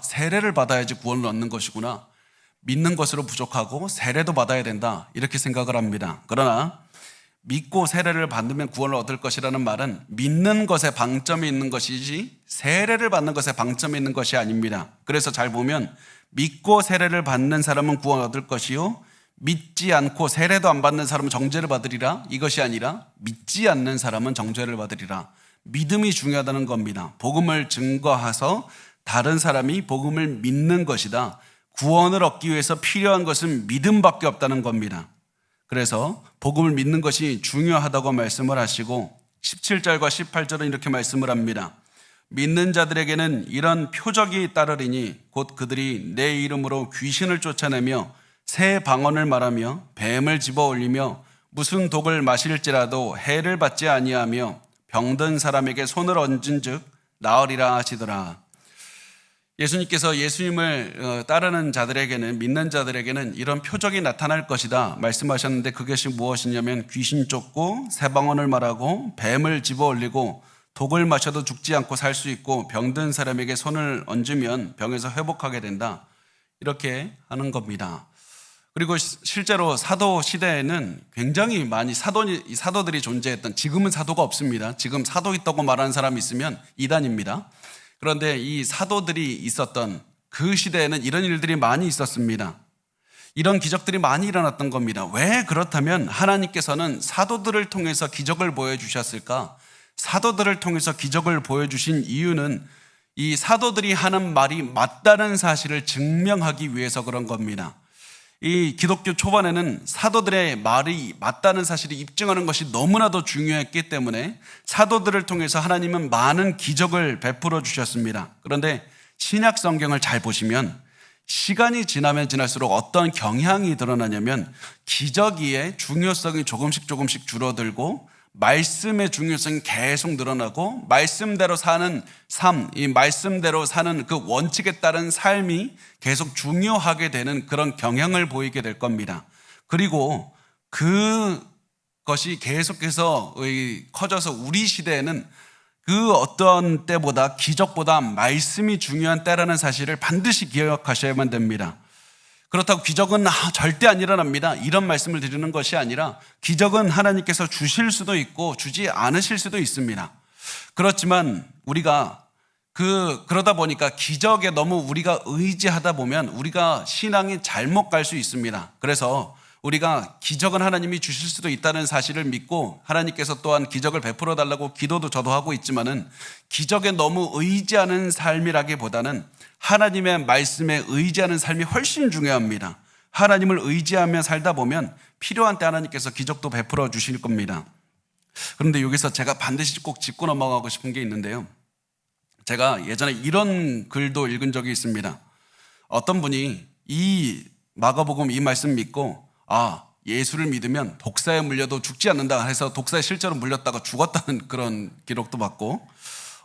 세례를 받아야지 구원을 얻는 것이구나, 믿는 것으로 부족하고 세례도 받아야 된다, 이렇게 생각을 합니다. 그러나 믿고 세례를 받으면 구원을 얻을 것이라는 말은 믿는 것에 방점이 있는 것이지 세례를 받는 것에 방점이 있는 것이 아닙니다. 그래서 잘 보면 믿고 세례를 받는 사람은 구원을 얻을 것이요 믿지 않고 세례도 안 받는 사람은 정죄를 받으리라, 이것이 아니라 믿지 않는 사람은 정죄를 받으리라. 믿음이 중요하다는 겁니다. 복음을 증거해서 다른 사람이 복음을 믿는 것이다. 구원을 얻기 위해서 필요한 것은 믿음밖에 없다는 겁니다. 그래서 복음을 믿는 것이 중요하다고 말씀을 하시고 17절과 18절은 이렇게 말씀을 합니다. 믿는 자들에게는 이런 표적이 따르리니 곧 그들이 내 이름으로 귀신을 쫓아내며 새 방언을 말하며 뱀을 집어 올리며 무슨 독을 마실지라도 해를 받지 아니하며 병든 사람에게 손을 얹은 즉 나으리라 하시더라. 예수님께서 예수님을 따르는 자들에게는, 믿는 자들에게는 이런 표적이 나타날 것이다 말씀하셨는데 그것이 무엇이냐면 귀신 쫓고 새 방언을 말하고 뱀을 집어 올리고 독을 마셔도 죽지 않고 살 수 있고 병든 사람에게 손을 얹으면 병에서 회복하게 된다, 이렇게 하는 겁니다. 그리고 실제로 사도 시대에는 굉장히 많이 사도들이 존재했던, 지금은 사도가 없습니다. 지금 사도 있다고 말하는 사람이 있으면 이단입니다. 그런데 이 사도들이 있었던 그 시대에는 이런 일들이 많이 있었습니다. 이런 기적들이 많이 일어났던 겁니다. 왜 그렇다면 하나님께서는 사도들을 통해서 기적을 보여주셨을까? 사도들을 통해서 기적을 보여주신 이유는 이 사도들이 하는 말이 맞다는 사실을 증명하기 위해서 그런 겁니다. 이 기독교 초반에는 사도들의 말이 맞다는 사실을 입증하는 것이 너무나도 중요했기 때문에 사도들을 통해서 하나님은 많은 기적을 베풀어 주셨습니다. 그런데 신약 성경을 잘 보시면 시간이 지나면 지날수록 어떤 경향이 드러나냐면 기적의 중요성이 조금씩 줄어들고 말씀의 중요성이 계속 늘어나고 말씀대로 사는 삶, 이 말씀대로 사는 그 원칙에 따른 삶이 계속 중요하게 되는 그런 경향을 보이게 될 겁니다. 그리고 그것이 계속해서 커져서 우리 시대에는 그 어떤 때보다 기적보다 말씀이 중요한 때라는 사실을 반드시 기억하셔야만 됩니다. 그렇다고 기적은 절대 안 일어납니다, 이런 말씀을 드리는 것이 아니라 기적은 하나님께서 주실 수도 있고 주지 않으실 수도 있습니다. 그렇지만 우리가 그러다 보니까 기적에 너무 우리가 의지하다 보면 우리가 신앙이 잘못 갈 수 있습니다. 그래서 우리가 기적은 하나님이 주실 수도 있다는 사실을 믿고 하나님께서 또한 기적을 베풀어 달라고 기도도 저도 하고 있지만은 기적에 너무 의지하는 삶이라기보다는 하나님의 말씀에 의지하는 삶이 훨씬 중요합니다. 하나님을 의지하며 살다 보면 필요한 때 하나님께서 기적도 베풀어 주실 겁니다. 그런데 여기서 제가 반드시 꼭 짚고 넘어가고 싶은 게 있는데요. 제가 예전에 이런 글도 읽은 적이 있습니다. 어떤 분이 이 마가복음 이 말씀 믿고 예수를 믿으면 독사에 물려도 죽지 않는다 해서 독사에 실제로 물렸다가 죽었다는 그런 기록도 봤고,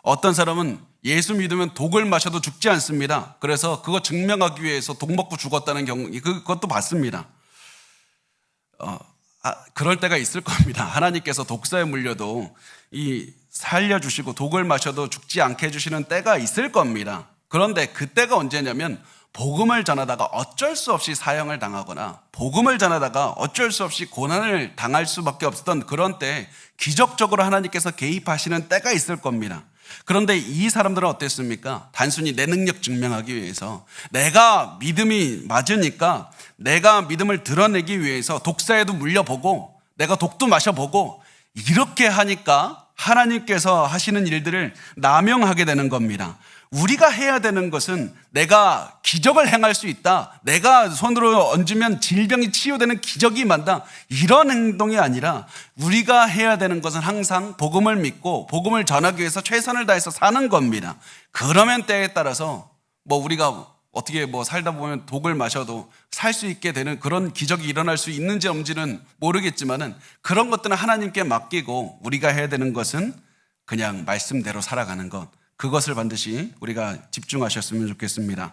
어떤 사람은 예수 믿으면 독을 마셔도 죽지 않습니다. 그래서 그거 증명하기 위해서 독 먹고 죽었다는 경우, 그것도 봤습니다. 그럴 때가 있을 겁니다. 하나님께서 독사에 물려도 살려주시고 독을 마셔도 죽지 않게 해주시는 때가 있을 겁니다. 그런데 그때가 언제냐면 복음을 전하다가 어쩔 수 없이 사형을 당하거나 복음을 전하다가 어쩔 수 없이 고난을 당할 수밖에 없었던 그런 때 기적적으로 하나님께서 개입하시는 때가 있을 겁니다. 그런데 이 사람들은 어땠습니까? 단순히 내 능력 증명하기 위해서, 내가 믿음이 맞으니까 내가 믿음을 드러내기 위해서 독사에도 물려보고 내가 독도 마셔보고 이렇게 하니까 하나님께서 하시는 일들을 남용하게 되는 겁니다. 우리가 해야 되는 것은 내가 기적을 행할 수 있다, 내가 손으로 얹으면 질병이 치유되는 기적이 많다, 이런 행동이 아니라 우리가 해야 되는 것은 항상 복음을 믿고 복음을 전하기 위해서 최선을 다해서 사는 겁니다. 그러면 때에 따라서 우리가 어떻게 살다 보면 독을 마셔도 살 수 있게 되는 그런 기적이 일어날 수 있는지 없는지는 모르겠지만은 그런 것들은 하나님께 맡기고 우리가 해야 되는 것은 그냥 말씀대로 살아가는 것, 그것을 반드시 우리가 집중하셨으면 좋겠습니다.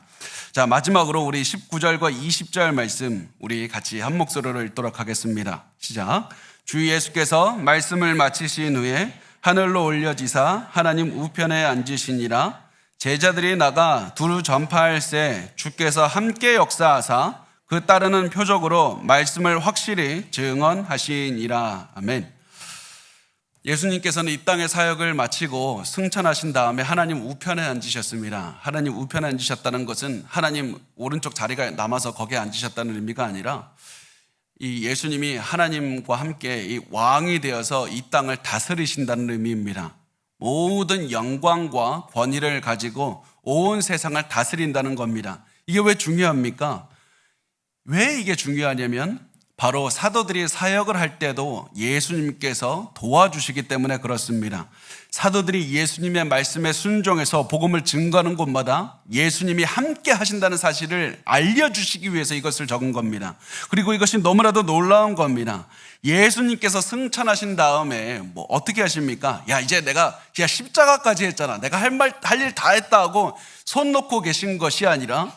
자, 마지막으로 우리 19절과 20절 말씀 우리 같이 한 목소리로 읽도록 하겠습니다. 시작. 주 예수께서 말씀을 마치신 후에 하늘로 올려지사 하나님 우편에 앉으시니라. 제자들이 나가 두루 전파할새 주께서 함께 역사하사 그 따르는 표적으로 말씀을 확실히 증언하시니라. 아멘. 예수님께서는 이 땅의 사역을 마치고 승천하신 다음에 하나님 우편에 앉으셨습니다. 하나님 우편에 앉으셨다는 것은 하나님 오른쪽 자리가 남아서 거기에 앉으셨다는 의미가 아니라 이 예수님이 하나님과 함께 이 왕이 되어서 이 땅을 다스리신다는 의미입니다. 모든 영광과 권위를 가지고 온 세상을 다스린다는 겁니다. 이게 왜 중요합니까? 왜 이게 중요하냐면 바로 사도들이 사역을 할 때도 예수님께서 도와주시기 때문에 그렇습니다. 사도들이 예수님의 말씀에 순종해서 복음을 증거하는 곳마다 예수님이 함께 하신다는 사실을 알려주시기 위해서 이것을 적은 겁니다. 그리고 이것이 너무나도 놀라운 겁니다. 예수님께서 승천하신 다음에 어떻게 하십니까? 이제 내가 십자가까지 했잖아, 내가 할 일 다 했다 하고 손 놓고 계신 것이 아니라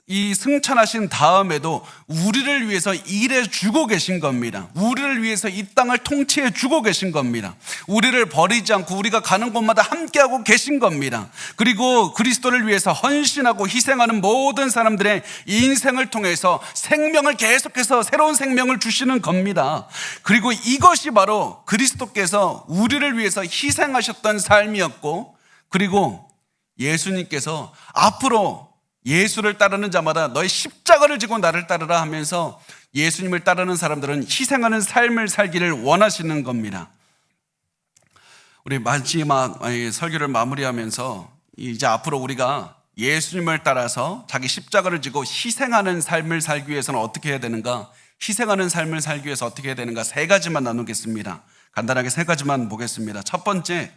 이 승천하신 다음에도 우리를 위해서 일해 주고 계신 겁니다. 우리를 위해서 이 땅을 통치해 주고 계신 겁니다. 우리를 버리지 않고 우리가 가는 곳마다 함께하고 계신 겁니다. 그리고 그리스도를 위해서 헌신하고 희생하는 모든 사람들의 인생을 통해서 생명을 계속해서 새로운 생명을 주시는 겁니다. 그리고 이것이 바로 그리스도께서 우리를 위해서 희생하셨던 삶이었고, 그리고 예수님께서 앞으로 예수를 따르는 자마다 너의 십자가를 지고 나를 따르라 하면서 예수님을 따르는 사람들은 희생하는 삶을 살기를 원하시는 겁니다. 우리 마지막 설교를 마무리하면서 이제 앞으로 우리가 예수님을 따라서 자기 십자가를 지고 희생하는 삶을 살기 위해서는 어떻게 해야 되는가? 희생하는 삶을 살기 위해서 어떻게 해야 되는가? 3가지만 나누겠습니다. 간단하게 3가지만 보겠습니다. 첫 번째,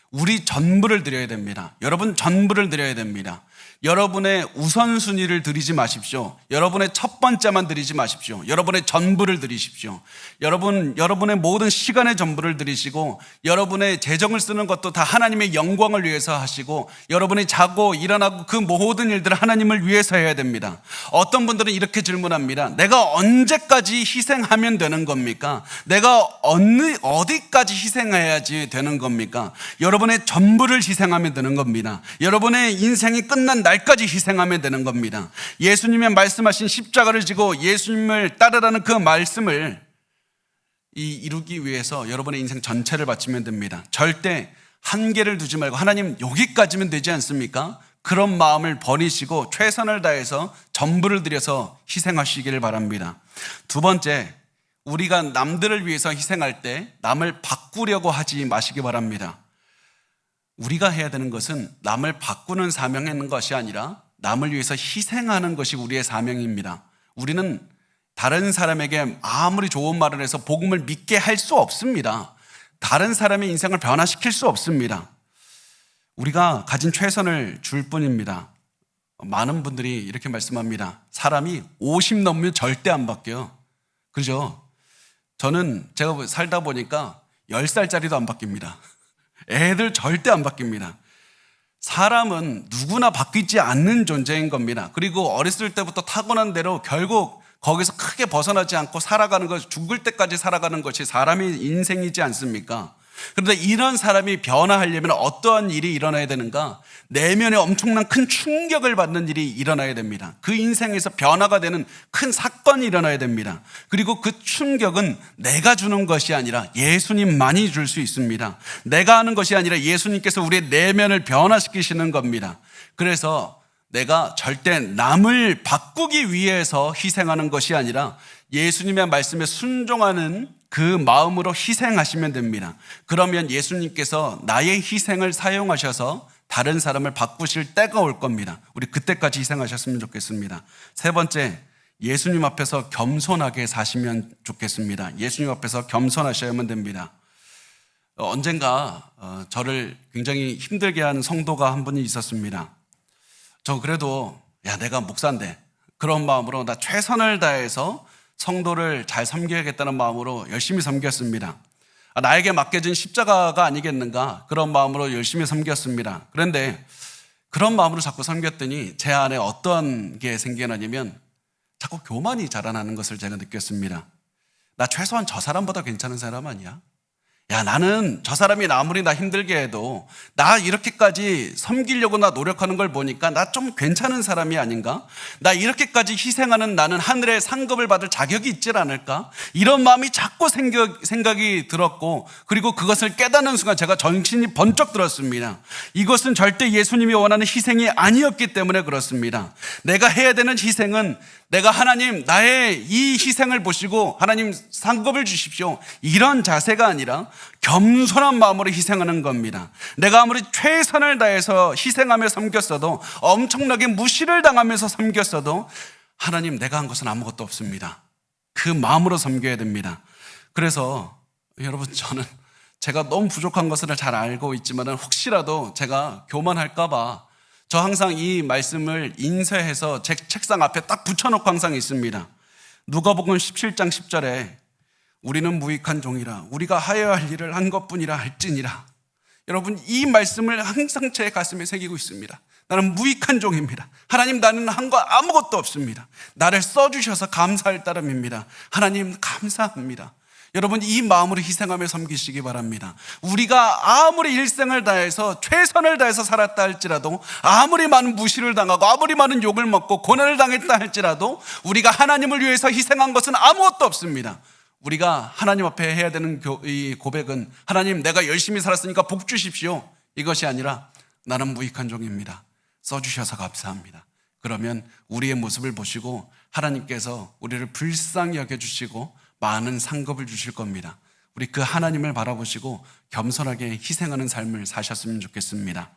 우리 전부를 드려야 됩니다. 여러분 전부를 드려야 됩니다. 여러분의 우선순위를 드리지 마십시오. 여러분의 첫 번째만 드리지 마십시오. 여러분의 전부를 드리십시오. 여러분의 모든 시간의 전부를 드리시고, 여러분의 재정을 쓰는 것도 다 하나님의 영광을 위해서 하시고, 여러분이 자고 일어나고 그 모든 일들을 하나님을 위해서 해야 됩니다. 어떤 분들은 이렇게 질문합니다. 내가 언제까지 희생하면 되는 겁니까? 내가 어디까지 희생해야지 되는 겁니까? 여러분의 전부를 희생하면 되는 겁니다. 여러분의 인생이 끝난 날까지 희생하면 되는 겁니다. 예수님의 말씀하신 십자가를 지고 예수님을 따르라는 그 말씀을 이루기 위해서 여러분의 인생 전체를 바치면 됩니다. 절대 한계를 두지 말고 하나님 여기까지면 되지 않습니까? 그런 마음을 버리시고 최선을 다해서 전부를 들여서 희생하시기를 바랍니다. 두 번째, 우리가 남들을 위해서 희생할 때 남을 바꾸려고 하지 마시기 바랍니다. 우리가 해야 되는 것은 남을 바꾸는 사명이 있는 것이 아니라 남을 위해서 희생하는 것이 우리의 사명입니다. 우리는 다른 사람에게 아무리 좋은 말을 해서 복음을 믿게 할 수 없습니다. 다른 사람의 인생을 변화시킬 수 없습니다. 우리가 가진 최선을 줄 뿐입니다. 많은 분들이 이렇게 말씀합니다. 사람이 50 넘으면 절대 안 바뀌어요. 그죠? 저는 제가 살다 보니까 10살짜리도 안 바뀝니다. 애들 절대 안 바뀝니다. 사람은 누구나 바뀌지 않는 존재인 겁니다. 그리고 어렸을 때부터 타고난 대로 결국 거기서 크게 벗어나지 않고 살아가는 것, 죽을 때까지 살아가는 것이 사람의 인생이지 않습니까? 그런데 이런 사람이 변화하려면 어떠한 일이 일어나야 되는가? 내면에 엄청난 큰 충격을 받는 일이 일어나야 됩니다. 그 인생에서 변화가 되는 큰 사건이 일어나야 됩니다. 그리고 그 충격은 내가 주는 것이 아니라 예수님만이 줄 수 있습니다. 내가 하는 것이 아니라 예수님께서 우리의 내면을 변화시키시는 겁니다. 그래서 내가 절대 남을 바꾸기 위해서 희생하는 것이 아니라 예수님의 말씀에 순종하는 그 마음으로 희생하시면 됩니다. 그러면 예수님께서 나의 희생을 사용하셔서 다른 사람을 바꾸실 때가 올 겁니다. 우리 그때까지 희생하셨으면 좋겠습니다. 세 번째, 예수님 앞에서 겸손하게 사시면 좋겠습니다. 예수님 앞에서 겸손하셔야만 됩니다. 언젠가 저를 굉장히 힘들게 한 성도가 한 분이 있었습니다. 저 그래도 내가 목사인데 그런 마음으로 나 최선을 다해서 성도를 잘 섬겨야겠다는 마음으로 열심히 섬겼습니다. 나에게 맡겨진 십자가가 아니겠는가 그런 마음으로 열심히 섬겼습니다. 그런데 그런 마음으로 자꾸 섬겼더니 제 안에 어떤 게 생겨나냐면 자꾸 교만이 자라나는 것을 제가 느꼈습니다. 나 최소한 저 사람보다 괜찮은 사람 아니야? 나는 저 사람이 아무리 나 힘들게 해도 나 이렇게까지 섬기려고 나 노력하는 걸 보니까 나 좀 괜찮은 사람이 아닌가? 나 이렇게까지 희생하는 나는 하늘의 상급을 받을 자격이 있질 않을까? 이런 마음이 자꾸 생각이 들었고, 그리고 그것을 깨닫는 순간 제가 정신이 번쩍 들었습니다. 이것은 절대 예수님이 원하는 희생이 아니었기 때문에 그렇습니다. 내가 해야 되는 희생은 내가 하나님 나의 이 희생을 보시고 하나님 상급을 주십시오, 이런 자세가 아니라 겸손한 마음으로 희생하는 겁니다. 내가 아무리 최선을 다해서 희생하며 섬겼어도, 엄청나게 무시를 당하면서 섬겼어도 하나님 내가 한 것은 아무것도 없습니다. 그 마음으로 섬겨야 됩니다. 그래서 여러분, 저는 제가 너무 부족한 것을 잘 알고 있지만 혹시라도 제가 교만할까 봐 저 항상 이 말씀을 인쇄해서 제 책상 앞에 딱 붙여놓고 항상 있습니다. 누가복음 17장 10절에 우리는 무익한 종이라 우리가 하여야 할 일을 한 것뿐이라 할지니라. 여러분, 이 말씀을 항상 제 가슴에 새기고 있습니다. 나는 무익한 종입니다. 하나님, 나는 한 거 아무것도 없습니다. 나를 써주셔서 감사할 따름입니다. 하나님 감사합니다. 여러분, 이 마음으로 희생하며 섬기시기 바랍니다. 우리가 아무리 일생을 다해서 최선을 다해서 살았다 할지라도, 아무리 많은 무시를 당하고 아무리 많은 욕을 먹고 고난을 당했다 할지라도 우리가 하나님을 위해서 희생한 것은 아무것도 없습니다. 우리가 하나님 앞에 해야 되는 이 고백은 하나님, 내가 열심히 살았으니까 복 주십시오, 이것이 아니라 나는 무익한 종입니다. 써주셔서 감사합니다. 그러면 우리의 모습을 보시고 하나님께서 우리를 불쌍히 여겨주시고 많은 상급을 주실 겁니다. 우리 그 하나님을 바라보시고 겸손하게 희생하는 삶을 사셨으면 좋겠습니다.